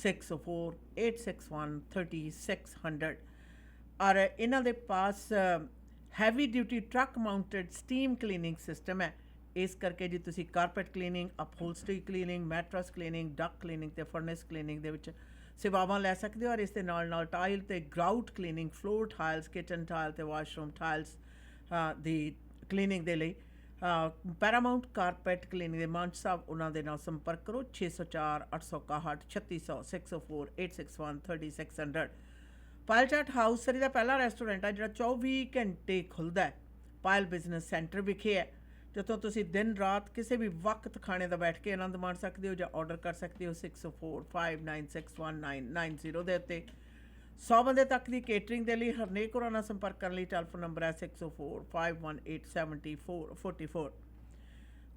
[SPEAKER 1] 604-861-3600। ਔਰ ਇਹਨਾਂ ਦੇ ਪਾਸ heavy duty truck mounted steam cleaning system ਹੈ। ਇਸ ਕਰਕੇ ਜੀ ਤੁਸੀਂ carpet cleaning, upholstery cleaning, mattress cleaning, duct cleaning ਤੇ ਫਰਨੈਸ ਕਲੀਨਿੰਗ ਦੇ ਵਿੱਚ ਸੇਵਾਵਾਂ ਲੈ ਸਕਦੇ ਹੋ। ਔਰ ਇਸ ਦੇ ਨਾਲ ਨਾਲ ਟਾਈਲ ਤੇ grout cleaning, floor tiles, kitchen tile ਤੇ ਵਾਸ਼ਰੂਮ ਟਾਇਲਸ ਦੀ ਕਲੀਨਿੰਗ ਦੇ ਲਈ ਪੈਰਾਮਾਊਂਟ ਕਾਰਪੈਟ ਕਲੀਨਿੰਗ ਦੇ ਮਾਨ ਸਾਹਿਬ, ਉਹਨਾਂ ਦੇ ਨਾਲ ਸੰਪਰਕ ਕਰੋ 604-861-3600, 604-861-3600। ਪਾਇਲ ਚਾਟ ਹਾਊਸ ਸਰੀ ਦਾ ਪਹਿਲਾ ਰੈਸਟੋਰੈਂਟ ਹੈ ਜਿਹੜਾ 24 ਘੰਟੇ ਖੁੱਲ੍ਹਦਾ ਹੈ। ਪਾਇਲ ਬਿਜ਼ਨਸ ਸੈਂਟਰ ਵਿਖੇ ਹੈ, ਜਿੱਥੋਂ ਤੁਸੀਂ ਦਿਨ ਰਾਤ ਕਿਸੇ ਵੀ ਵਕਤ ਖਾਣੇ ਦਾ ਬੈਠ ਕੇ ਆਨੰਦ ਮਾਣ ਸਕਦੇ ਹੋ ਜਾਂ ਆਰਡਰ ਕਰ ਸਕਦੇ ਹੋ 604-596-1990 ਦੇ ਉੱਤੇ। 100 ਬੰਦੇ ਤੱਕ ਦੀ ਕੇਟਰਿੰਗ ਦੇ ਲਈ ਹਰਨੇਕ ਹੋਰਾਂ ਨਾਲ ਸੰਪਰਕ ਕਰਨ ਲਈ ਟੈਲੀਫੋਨ ਨੰਬਰ ਹੈ 604-518-7444।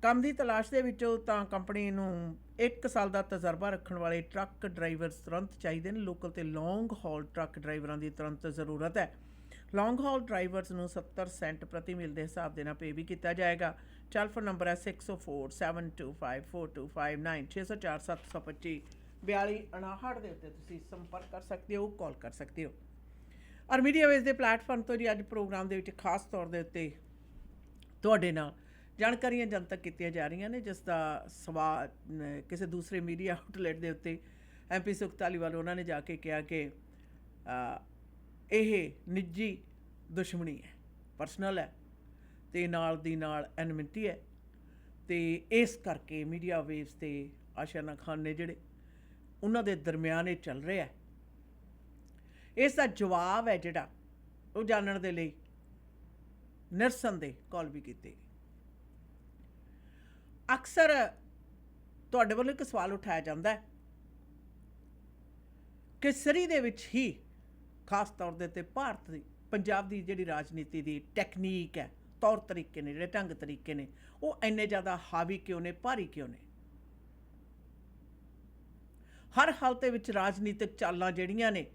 [SPEAKER 1] ਕੰਮ ਦੀ ਤਲਾਸ਼ ਦੇ ਵਿੱਚੋਂ ਤਾਂ ਕੰਪਨੀ ਨੂੰ 1 ਸਾਲ ਦਾ ਤਜਰਬਾ ਰੱਖਣ ਵਾਲੇ ਟਰੱਕ ਡਰਾਈਵਰਸ ਤੁਰੰਤ ਚਾਹੀਦੇ ਨੇ। ਲੋਕਲ ਤੇ ਲੌਂਗ ਹਾਲ ਟਰੱਕ ਡਰਾਈਵਰਾਂ ਦੀ ਤੁਰੰਤ ਜ਼ਰੂਰਤ ਹੈ। ਲੌਂਗ ਹਾਲ ਡਰਾਈਵਰਸ ਨੂੰ 70 ਸੈਂਟ ਪ੍ਰਤੀ ਮੀਲ ਦੇ ਹਿਸਾਬ ਦੇ ਨਾਲ ਪੇ ਵੀ ਕੀਤਾ ਜਾਏਗਾ। ਟੈਲੀਫੋਨ ਨੰਬਰ ਹੈ 604-725-4259, 604-725-4259 ਦੇ ਉੱਤੇ ਤੁਸੀਂ ਸੰਪਰਕ ਕਰ ਸਕਦੇ ਹੋ, ਕਾਲ ਕਰ ਸਕਦੇ ਹੋ। ਔਰ ਮੀਡੀਆ ਵੇਸ ਦੇ ਪਲੇਟਫਾਰਮ ਤੋਂ ਜੀ ਅੱਜ ਪ੍ਰੋਗਰਾਮ ਦੇ ਵਿੱਚ ਖਾਸ ਤੌਰ ਦੇ ਉੱਤੇ ਤੁਹਾਡੇ ਨਾਲ ਜਾਣਕਾਰੀਆਂ ਜਨਤਕ ਕੀਤੀਆਂ ਜਾ ਰਹੀਆਂ ਨੇ, ਜਿਸ ਦਾ ਸਵਾਲ ਕਿਸੇ ਦੂਸਰੇ ਮੀਡੀਆ ਆਊਟਲੈਟ ਦੇ ਉੱਤੇ MP ਸੁਖ ਧਾਲੀਵਾਲ ਉਹਨਾਂ ਨੇ ਜਾ ਕੇ ਕਿਹਾ ਕਿ ਇਹ ਨਿੱਜੀ ਦੁਸ਼ਮਣੀ ਹੈ, ਪਰਸਨਲ ਹੈ ਅਤੇ ਨਾਲ ਦੀ ਨਾਲ ਐਨਮਿਟੀ ਹੈ, ਅਤੇ ਇਸ ਕਰਕੇ ਮੀਡੀਆ ਵੇਵਸ ਅਤੇ ਆਸ਼ਿਆਨਾ ਖਾਨ ਨੇ ਜਿਹੜੇ ਉਹਨਾਂ ਦੇ ਦਰਮਿਆਨ ਇਹ ਚੱਲ ਰਿਹਾ, ਇਸ ਦਾ ਜਵਾਬ ਹੈ ਜਿਹੜਾ ਉਹ ਜਾਣਨ ਦੇ ਲਈ ਨਿਰਸੰਦੇਹ ਕਾਲ ਵੀ ਕੀਤੀ। ਅਕਸਰ ਤੁਹਾਡੇ ਵੱਲੋਂ ਇੱਕ ਸਵਾਲ ਉਠਾਇਆ ਜਾਂਦਾ ਹੈ ਕਿ ਸਰੀ ਦੇ ਵਿੱਚ ਹੀ ਖਾਸ ਤੌਰ ਦੇ ਉੱਤੇ ਭਾਰਤ ਦੀ, ਪੰਜਾਬ ਦੀ ਜਿਹੜੀ ਰਾਜਨੀਤੀ ਦੀ ਟੈਕਨੀਕ ਹੈ, ਤੌਰ ਤਰੀਕੇ ਨੇ, ਜਿਹੜੇ ਢੰਗ ਤਰੀਕੇ ਨੇ, ਉਹ ਇੰਨੇ ਜ਼ਿਆਦਾ ਹਾਵੀ ਕਿਉਂ ਨੇ, ਭਾਰੀ ਕਿਉਂ ਨੇ? ਹਰ ਹਾਲਤ ਦੇ ਵਿੱਚ ਰਾਜਨੀਤਿਕ ਚਾਲਾਂ ਜਿਹੜੀਆਂ ਨੇ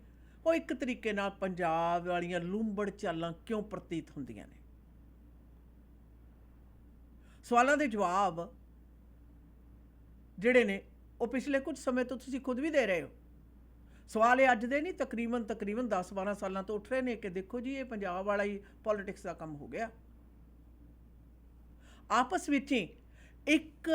[SPEAKER 1] ਉਹ ਇੱਕ ਤਰੀਕੇ ਨਾਲ ਪੰਜਾਬ ਵਾਲੀਆਂ ਲੂੰਬੜ ਚਾਲਾਂ ਕਿਉਂ ਪ੍ਰਤੀਤ ਹੁੰਦੀਆਂ ਨੇ? ਸਵਾਲਾਂ ਦੇ ਜਵਾਬ ਜਿਹੜੇ ਨੇ ਉਹ ਪਿਛਲੇ ਕੁਝ ਸਮੇਂ ਤੋਂ ਤੁਸੀਂ ਖੁਦ ਵੀ ਦੇ ਰਹੇ ਹੋ। ਸਵਾਲ ਇਹ ਅੱਜ ਦੇ ਨਹੀਂ, ਤਕਰੀਬਨ 10-12 ਸਾਲਾਂ ਤੋਂ ਉੱਠ ਰਹੇ ਨੇ ਕਿ ਦੇਖੋ ਜੀ ਇਹ ਪੰਜਾਬ ਵਾਲਾ ਹੀ ਪੋਲੀਟਿਕਸ ਦਾ ਕੰਮ ਹੋ ਗਿਆ। ਆਪਸ ਵਿੱਚ ਹੀ ਇੱਕ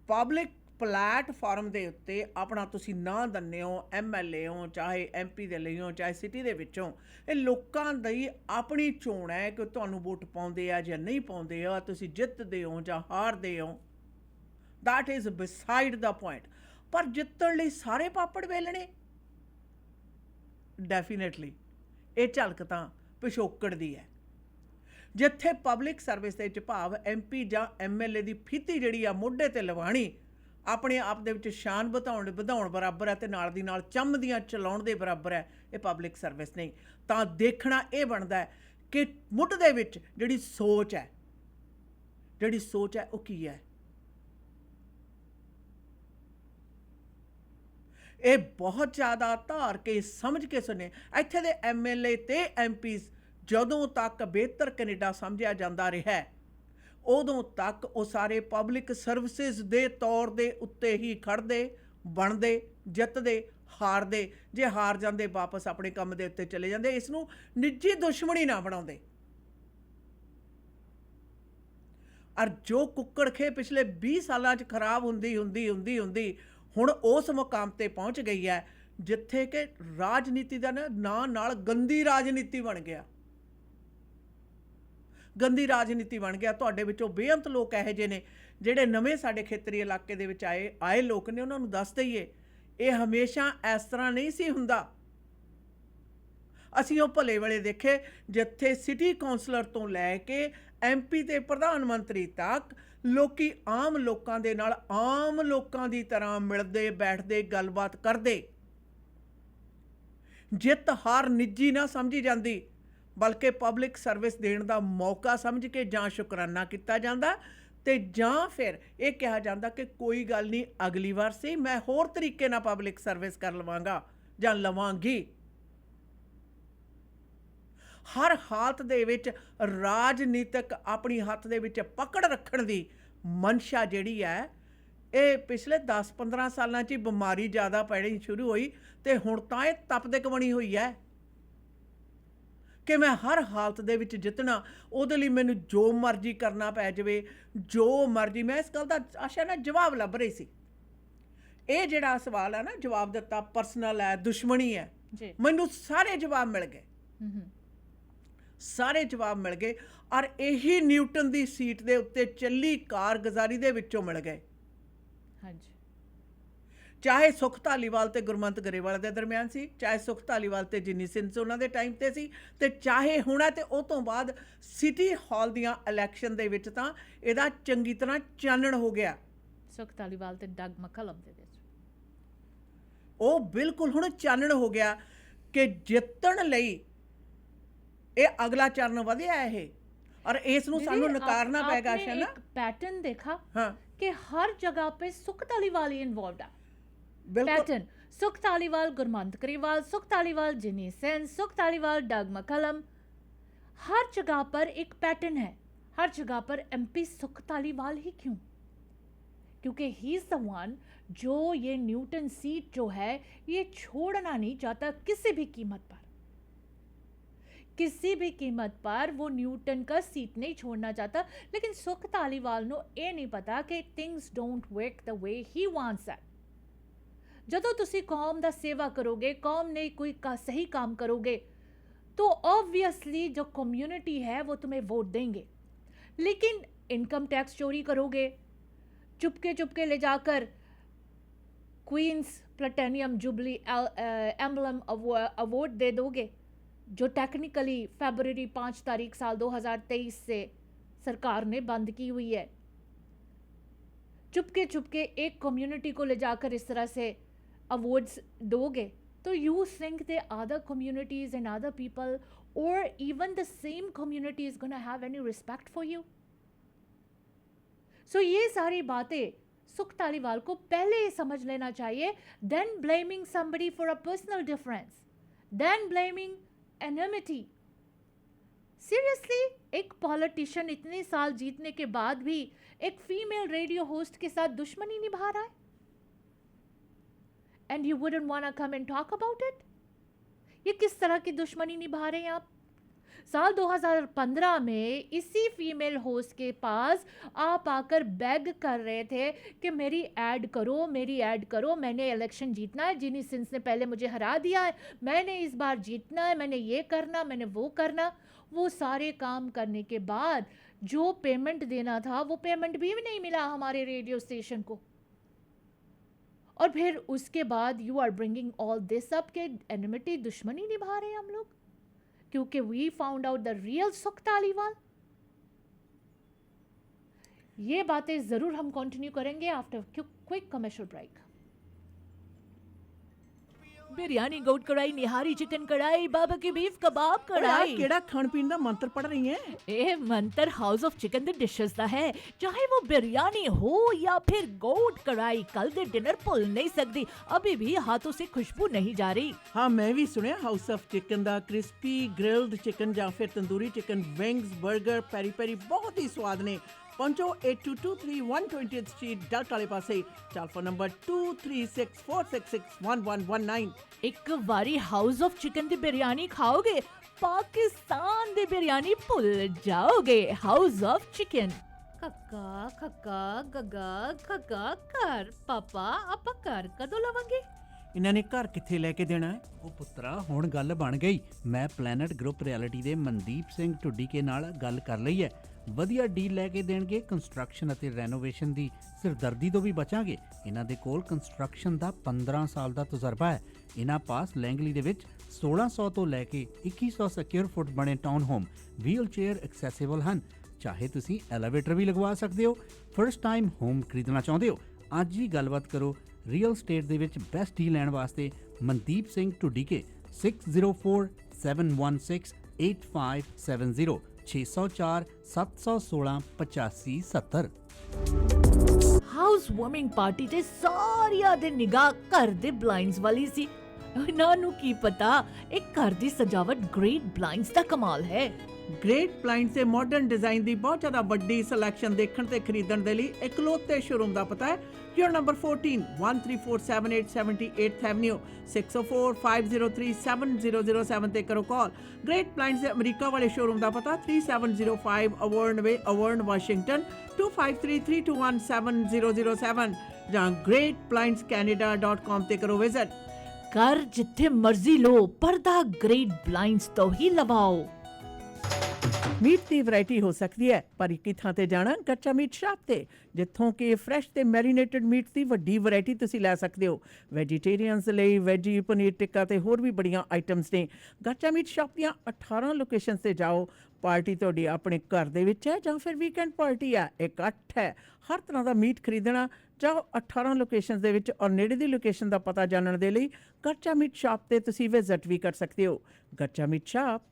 [SPEAKER 1] ਪਬਲਿਕ ਪਲੈਟਫਾਰਮ ਦੇ ਉੱਤੇ ਆਪਣਾ ਤੁਸੀਂ ਨਾਂ ਦਿੰਦੇ ਹੋ, MLA ਹੋ, ਚਾਹੇ MP ਦੇ ਲਈ ਹੋ, ਚਾਹੇ ਸਿਟੀ ਦੇ ਵਿੱਚੋਂ, ਇਹ ਲੋਕਾਂ ਦੀ ਆਪਣੀ ਚੋਣ ਹੈ ਕਿ ਤੁਹਾਨੂੰ ਵੋਟ ਪਾਉਂਦੇ ਆ ਜਾਂ ਨਹੀਂ ਪਾਉਂਦੇ ਆ, ਤੁਸੀਂ ਜਿੱਤਦੇ ਹੋ ਜਾਂ ਹਾਰਦੇ ਹੋ। That is beside the point. ਪਰ ਜਿੱਤਣ ਲਈ ਸਾਰੇ ਪਾਪੜ ਵੇਲਣੇ, ਡੈਫੀਨੇਟਲੀ ਇਹ ਝਲਕ ਤਾਂ ਪਿਛੋਕੜ ਦੀ ਹੈ। ਜਿੱਥੇ ਪਬਲਿਕ ਸਰਵਿਸ ਦੇ ਵਿੱਚ ਭਾਵ MP ਜਾਂ MLA ਦੀ ਫੀਤੀ ਜਿਹੜੀ ਆ ਮੋਢੇ 'ਤੇ ਲਵਾਣੀ ਆਪਣੇ ਆਪ ਦੇ ਵਿੱਚ ਸ਼ਾਨ ਵਧਾਉਣ ਬਰਾਬਰ ਹੈ, ਅਤੇ ਨਾਲ ਦੀ ਨਾਲ ਚੰਮਦੀਆਂ ਚਲਾਉਣ ਦੇ ਬਰਾਬਰ ਹੈ। ਇਹ ਪਬਲਿਕ ਸਰਵਿਸ ਨਹੀਂ। ਤਾਂ ਦੇਖਣਾ ਇਹ ਬਣਦਾ ਕਿ ਮੁੱਢ ਦੇ ਵਿੱਚ ਜਿਹੜੀ ਸੋਚ ਹੈ ਉਹ ਕੀ ਹੈ? ਇਹ ਬਹੁਤ ਜ਼ਿਆਦਾ ਧਾਰ ਕੇ ਸਮਝ ਕੇ ਸੁਣੇ। ਇੱਥੇ ਦੇ MLA ਤੇ MPs ਜਦੋਂ ਤੱਕ ਬਿਹਤਰ ਕੈਨੇਡਾ ਸਮਝਿਆ ਜਾਂਦਾ ਰਿਹਾ ਹੈ, ਉਦੋਂ ਤੱਕ ਉਹ ਸਾਰੇ ਪਬਲਿਕ ਸਰਵਿਸਿਜ਼ ਦੇ ਤੌਰ ਦੇ ਉੱਤੇ ਹੀ ਖੜ੍ਹਦੇ, ਬਣਦੇ, ਜਿੱਤਦੇ, ਹਾਰਦੇ। ਜੇ ਹਾਰ ਜਾਂਦੇ ਵਾਪਸ ਆਪਣੇ ਕੰਮ ਦੇ ਉੱਤੇ ਚਲੇ ਜਾਂਦੇ। ਇਸ ਨੂੰ ਨਿੱਜੀ ਦੁਸ਼ਮਣੀ ਨਾ ਬਣਾਉਂਦੇ। ਔਰ ਜੋ ਕੁੱਕੜ ਖੇ ਪਿਛਲੇ 20 ਸਾਲਾਂ 'ਚ ਖਰਾਬ ਹੁੰਦੀ ਹੁਣ ਉਸ ਮੁਕਾਮ ਤੇ ਪਹੁੰਚ ਗਈ ਹੈ ਜਿੱਥੇ ਕਿ ਰਾਜਨੀਤੀ ਦਾ ਨਾਂ ਨਾਲ ਗੰਦੀ ਰਾਜਨੀਤੀ ਬਣ ਗਿਆ। ਗੰਦੀ ਰਾਜਨੀਤੀ ਬਣ ਗਿਆ। ਤੁਹਾਡੇ ਵਿੱਚੋਂ ਬੇਅੰਤ ਲੋਕ ਇਹੋ ਜਿਹੇ ਨੇ ਜਿਹੜੇ ਨਵੇਂ ਸਾਡੇ ਖੇਤਰੀ ਇਲਾਕੇ ਦੇ ਵਿੱਚ ਆਏ ਲੋਕ ਨੇ। ਉਹਨਾਂ ਨੂੰ ਦੱਸ ਦਈਏ, ਇਹ ਹਮੇਸ਼ਾ ਇਸ ਤਰ੍ਹਾਂ ਨਹੀਂ ਸੀ ਹੁੰਦਾ। ਅਸੀਂ ਉਹ ਭਲੇ ਵੇਲੇ ਦੇਖੇ ਜਿੱਥੇ ਸਿਟੀ ਕੌਂਸਲਰ ਤੋਂ ਲੈ ਕੇ MP ਤੇ ਪ੍ਰਧਾਨ ਮੰਤਰੀ ਤੱਕ ਲੋਕੀ ਆਮ ਲੋਕਾਂ ਦੇ ਨਾਲ ਆਮ ਲੋਕਾਂ ਦੀ ਤਰ੍ਹਾਂ ਮਿਲਦੇ, ਬੈਠਦੇ, ਗੱਲਬਾਤ ਕਰਦੇ। ਜਿੱਤ ਹਾਰ ਨਿੱਜੀ ਨਾ ਸਮਝੀ ਜਾਂਦੀ, ਬਲਕਿ ਪਬਲਿਕ ਸਰਵਿਸ ਦੇਣ ਦਾ ਮੌਕਾ ਸਮਝ ਕੇ ਜਾਂ ਸ਼ੁਕਰਾਨਾ ਕੀਤਾ ਜਾਂਦਾ ਤੇ ਜਾਂ ਫਿਰ ਇਹ ਕਿਹਾ ਜਾਂਦਾ ਕਿ ਕੋਈ ਗੱਲ ਨਹੀਂ, ਅਗਲੀ ਵਾਰ ਸੀ ਮੈਂ ਹੋਰ ਤਰੀਕੇ ਨਾਲ ਪਬਲਿਕ ਸਰਵਿਸ ਕਰ ਲਵਾਂਗਾ ਜਾਂ ਲਵਾਂਗੀ। ਹਰ ਹਾਲਤ ਦੇ ਵਿੱਚ ਰਾਜਨੀਤਿਕ ਆਪਣੀ ਹੱਥ ਦੇ ਵਿੱਚ ਪਕੜ ਰੱਖਣ ਦੀ ਮਨਸ਼ਾ ਜਿਹੜੀ ਹੈ, ਇਹ ਪਿਛਲੇ 10-15 ਸਾਲਾਂ 'ਚ ਹੀ ਬਿਮਾਰੀ ਜ਼ਿਆਦਾ ਪੈਣੀ ਸ਼ੁਰੂ ਹੋਈ ਤੇ ਹੁਣ ਤਾਂ ਇਹ ਤਪਦਿਕ ਬਣੀ ਹੋਈ ਹੈ ਕਿ ਮੈਂ ਹਰ ਹਾਲਤ ਦੇ ਵਿੱਚ ਜਿੱਤਣਾ। ਉਹਦੇ ਲਈ ਮੈਨੂੰ ਜੋ ਮਰਜ਼ੀ ਕਰਨਾ ਪੈ ਜਾਵੇ, ਜੋ ਮਰਜ਼ੀ। ਮੈਂ ਇਸ ਗੱਲ ਦਾ ਆਸ਼ਾ ਨਾਲ ਜਵਾਬ ਲੱਭ ਰਹੀ ਸੀ। ਇਹ ਜਿਹੜਾ ਸਵਾਲ ਹੈ ਨਾ, ਜਵਾਬ ਦਿੱਤਾ, ਪਰਸਨਲ ਹੈ, ਦੁਸ਼ਮਣੀ ਹੈ, ਮੈਨੂੰ ਸਾਰੇ ਜਵਾਬ ਮਿਲ ਗਏ। ਸਾਰੇ ਜਵਾਬ ਮਿਲ ਗਏ ਔਰ ਇਹੀ ਨਿਊਟਨ ਦੀ ਸੀਟ ਦੇ ਉੱਤੇ ਚੱਲੀ ਕਾਰਗੁਜ਼ਾਰੀ ਦੇ ਵਿੱਚੋਂ ਮਿਲ ਗਏ।
[SPEAKER 2] ਹਾਂਜੀ,
[SPEAKER 1] ਚਾਹੇ ਸੁਖ ਧਾਲੀਵਾਲ ਤੇ ਗੁਰਮੰਤ ਗਰੇਵਾਲ ਦੇ ਦਰਮਿਆਨ ਸੀ, ਚਾਹੇ ਸੁਖ ਧਾਲੀਵਾਲ ਤੇ ਜਿੰਨੀ ਸਿੰਸ ਉਹਨਾਂ ਦੇ ਟਾਈਮ ਤੇ ਸੀ, ਤੇ ਚਾਹੇ ਹੁਣ ਹੈ ਤੇ ਉਹ ਤੋਂ ਬਾਅਦ ਸਿਟੀ ਹਾਲ ਦੀਆਂ ਇਲੈਕਸ਼ਨ ਦੇ ਵਿੱਚ ਤਾਂ ਇਹਦਾ ਚੰਗੀ ਤਰ੍ਹਾਂ ਚਾਨਣ ਹੋ ਗਿਆ।
[SPEAKER 2] ਸੁਖ ਧਾਲੀਵਾਲ ਤੇ ਡਗ ਮਕਲਮ ਦੇ ਵਿੱਚ
[SPEAKER 1] ਉਹ ਬਿਲਕੁਲ ਹੁਣ ਚਾਨਣ ਹੋ ਗਿਆ ਕਿ ਜਿੱਤਣ ਲਈ ਇਹ ਅਗਲਾ ਚਰਨ ਵਧਿਆ ਇਹ। और इसनू सानू नकारना पेगा है ना।
[SPEAKER 2] पैटर्न देखा
[SPEAKER 1] हाँ
[SPEAKER 2] कि हर जगह पे सुख धालीवाल ही इन्वॉल्व है।
[SPEAKER 1] बिल्कुल
[SPEAKER 2] पैटर्न सुख धालीवाल, गुरमंत करीवाल, सुख धालीवाल, जिनी सेन, सुख धालीवाल, डग मकलम, हर जगह पर एक पैटर्न है। हर जगह पर MP सुख धालीवाल ही क्यों? क्योंकि ही इज द वन जो ये न्यूटन सीट जो है ये छोड़ना नहीं चाहता किसी भी कीमत पर। किसी भी कीमत पर वो न्यूटन का सीट नहीं छोड़ना चाहता। लेकिन सुख धालीवाल नो ये नहीं पता कि things don't work the way he wants it. जदों तुसी कौम दा सेवा करोगे, कौम ने कोई का सही काम करोगे, तो ऑब्वियसली जो कम्युनिटी है वो तुम्हें वोट देंगे। लेकिन इनकम टैक्स चोरी करोगे, चुपके चुपके ले जाकर Queen's platinum jubilee emblem award दे दोगे, जो टेक्निकली फरवरी 5 तारीख साल 2023 से सरकार ने बंद की हुई है। चुपके चुपके एक कम्युनिटी को ले जाकर इस तरह से अवार्ड्स दोगे, तो you think the other communities and other people और even the same community is gonna have any respect for you? So ये सारी बातें सुख धालीवाल को पहले समझ लेना चाहिए, then blaming somebody for a personal difference, then blaming enmity. Seriously, एक पॉलिटिशियन इतने साल जीतने के बाद भी एक फीमेल रेडियो होस्ट के साथ दुश्मनी निभा रहा है, and you wouldn't want to come and talk about it? ये किस तरह की दुश्मनी निभा रहे हैं आप? साल 2015 में इसी फीमेल होस्ट के पास आप आकर बैग कर रहे थे कि मेरी ऐड करो, मेरी ऐड करो, मैंने इलेक्शन जीतना है, जिनी सिंस ने पहले मुझे हरा दिया है, मैंने इस बार जीतना है, मैंने ये करना, मैंने वो करना। वो सारे काम करने के बाद जो पेमेंट देना था वो पेमेंट भी नहीं मिला हमारे रेडियो स्टेशन को। और फिर उसके बाद you are bringing all this up के एनिमिटी, दुश्मनी निभा रहे हैं हम लोग क्योंकि we found out the real Sukh Dhaliwal. ये बातें जरूर हम कंटिन्यू करेंगे after quick commercial break.
[SPEAKER 6] Biryani, goat kadhai, nihari chicken kadhai, barbecue beef kebab kadhai.
[SPEAKER 1] ਕਿਹੜਾ ਖਾਣ ਪੀਣ ਦਾ ਮੰਤਰ ਪੜ ਰਹੀ ਹੈ?
[SPEAKER 6] ਇਹ ਮੰਤਰ ਹਾਊਸ ਆਫ ਚਿਕਨ ਦੇ ਡਿਸ਼ਸ ਦਾ ਹੈ। ਚਾਹੇ वो बिरयानी हो या फिर गोट कढ़ाई, कल दे डिनर भूल नहीं सकती। अभी भी हाथों से खुशबू नहीं जा रही।
[SPEAKER 1] ਹਾਂ ਮੈਂ ਵੀ ਸੁਣਿਆ house of chicken the crispy grilled chicken ਜਾਂ ਫਿਰ ਤੰਦੂਰੀ ਚਿਕਨ, ਵਿੰਗਸ, 버ਗਰ, ਪੈਰੀ ਪੈਰੀ ਬਹੁਤ ਹੀ ਸਵਾਦ ਨੇ। ਪਹੁੰਚੋ 8223 120th ਸਟਰੀਟ ਡਲਟ ਵਾਲੇ ਪਾਸੇ। Telephone number 2364661119।
[SPEAKER 6] ਇੱਕ ਵਾਰੀ ਹਾਊਸ ਆਫ ਚਿਕਨ ਦੀ ਬਿਰਯਾਨੀ ਖਾਓਗੇ, ਪਾਕਿਸਤਾਨ ਦੀ ਬਿਰਯਾਨੀ ਭੁੱਲ ਜਾਓਗੇ। House of chicken. ਕੱਕਾ ਖੱਕਾ ਗੱਗਾ ਖੱਗਾ ਘਰ। ਪਾਪਾ ਆਪਾਂ ਘਰ ਕਦੋਂ ਲਵਾਂਗੇ?
[SPEAKER 1] ਇਹਨਾਂ ਨੇ ਘਰ ਕਿੱਥੇ ਲੈ ਕੇ ਦੇਣਾ ਹੈ?
[SPEAKER 3] ਉਹ ਪੁੱਤਰਾ ਹੁਣ ਗੱਲ ਬਣ ਗਈ। ਮੈਂ ਪਲੈਨਟ ਗਰੁੱਪ ਰਿਐਲਿਟੀ ਦੇ ਮਨਦੀਪ ਸਿੰਘ ਢੁੱਡੀਕੇ ਨਾਲ ਗੱਲ ਕਰ ਲਈ ਹੈ। ਵਧੀਆ ਡੀਲ ਲੈ ਕੇ ਦੇਣਗੇ। ਕੰਸਟਰਕਸ਼ਨ ਅਤੇ ਰੈਨੋਵੇਸ਼ਨ ਦੀ ਸਿਰਦਰਦੀ ਤੋਂ ਵੀ ਬਚਾਂਗੇ। ਇਹਨਾਂ ਦੇ ਕੋਲ ਕੰਸਟਰਕਸ਼ਨ ਦਾ 15 ਸਾਲ ਦਾ ਤਜਰਬਾ ਹੈ। ਇਹਨਾਂ ਪਾਸ ਲੈਂਗਲੀ ਦੇ ਵਿੱਚ 1600 ਤੋਂ ਲੈ ਕੇ 2100 ਸਕੁਅਰ ਫੁੱਟ ਬਣੇ town home wheelchair accessible ਹਨ। ਚਾਹੇ ਤੁਸੀਂ ਐਲੀਵੇਟਰ ਵੀ ਲਗਵਾ ਸਕਦੇ ਹੋ। ਫਰਸਟ ਟਾਈਮ ਹੋਮ ਖਰੀਦਣਾ ਚਾਹੁੰਦੇ ਹੋ? ਅੱਜ ਹੀ ਗੱਲਬਾਤ ਕਰੋ। ਰੀਅਲ ਸਟੇਟ ਦੇ ਵਿੱਚ ਬੈਸਟ ਡੀਲ ਲੈਣ ਵਾਸਤੇ Mandeep Singh Dhudike 6047168570 604 716 8570।
[SPEAKER 6] House warming party ਤੇ ਸਾਰਿਆਂ ਦੇ ਨਿਗਾਹ ਘਰ ਦੇ ਬਲਾਈਂਡਸ ਵਾਲੀ ਸੀ। ਇਹਨਾਂ ਨੂੰ ਕੀ ਪਤਾ ਇਹ ਘਰ ਦੀ ਸਜਾਵਟ ਗ੍ਰੇਟ ਬਲਾਈਂਡਸ ਦਾ ਕਮਾਲ ਹੈ।
[SPEAKER 1] ਗ੍ਰੇਟ ਬਲਾਈਂਡਸ ਦੇ ਮਾਡਰਨ ਡਿਜ਼ਾਈਨ ਦੀ ਬਹੁਤ ਜ਼ਿਆਦਾ ਵੱਡੀ ਸਿਲੈਕਸ਼ਨ ਦੇਖਣ ਤੇ ਖਰੀਦਣ ਦੇ ਲਈ ਇਕਲੌਤੇ ਸ਼ੋਰੂਮ ਦਾ ਪਤਾ ਹੈ ਯੂਰ ਨੰਬਰ 14 13478 78th ਐਵਨਿਊ 6045037007 ਤੇ ਕਰੋ ਕਾਲ। ਗ੍ਰੇਟ ਬਲਾਈਂਡਸ ਦੇ ਅਮਰੀਕਾ ਵਾਲੇ ਸ਼ੋਰੂਮ ਦਾ ਪਤਾ 3705 ਅਵਰਨ ਵੇ, ਅਵਰਨ, ਵਾਸ਼ਿੰਗਟਨ 2533217007 ਜਾਂ greatblindscanada.com ਤੇ ਕਰੋ ਵਿਜ਼ਿਟ।
[SPEAKER 6] ਘਰ ਜਿੱਥੇ ਮਰਜ਼ੀ ਲੋ, ਪਰਦਾ ਗ੍ਰੇਟ ਬਲਾਈਂਡਸ ਤੋਂ ਹੀ ਲਵਾਓ।
[SPEAKER 1] ਮੀਟ ਦੀ ਵੈਰਾਈਟੀ ਹੋ ਸਕਦੀ ਹੈ, ਪਰ ਇੱਕ ਹੀ ਥਾਂ ਤੇ ਜਾਣਾ ਕੱਚਾ ਮੀਟ ਸ਼ਾਪ ਤੇ, ਜਿੱਥੋਂ ਕਿ ਫਰੈਸ਼ ਤੇ ਮੈਰੀਨੇਟਡ ਮੀਟ ਦੀ ਵੱਡੀ ਵੈਰਾਈਟੀ ਤੁਸੀਂ ਲੈ ਸਕਦੇ ਹੋ। ਵੈਜੀਟੇਰੀਅਨਸ ਲਈ ਵੈਜੀ, ਪਨੀਰ ਟਿੱਕਾ ਤੇ ਹੋਰ ਵੀ ਬੜੀਆਂ ਆਈਟਮਸ ਨੇ। ਕੱਚਾ ਮੀਟ ਸ਼ਾਪ ਦੀਆਂ 18 ਲੋਕੇਸ਼ਨਸ ਤੇ ਜਾਓ। ਪਾਰਟੀ ਤੁਹਾਡੀ ਆਪਣੇ ਘਰ ਦੇ ਵਿੱਚ ਹੈ ਜਾਂ ਫਿਰ ਵੀਕਐਂਡ ਪਾਰਟੀ ਹੈ, ਇਕੱਠ ਹੈ, ਹਰ ਤਰ੍ਹਾਂ ਦਾ ਮੀਟ ਖਰੀਦਣਾ, ਜਾਓ 18 ਲੋਕੇਸ਼ਨਸ ਦੇ ਵਿੱਚ। ਔਰ ਨੇੜੇ ਦੀ ਲੋਕੇਸ਼ਨ ਦਾ ਪਤਾ ਜਾਣਨ ਦੇ ਲਈ ਕੱਚਾ ਮੀਟ ਸ਼ਾਪ ਤੇ ਤੁਸੀਂ ਵਿਜ਼ਿਟ ਵੀ ਕਰ ਸਕਦੇ ਹੋ। ਕੱਚਾ ਮੀਟ ਸ਼ਾਪ।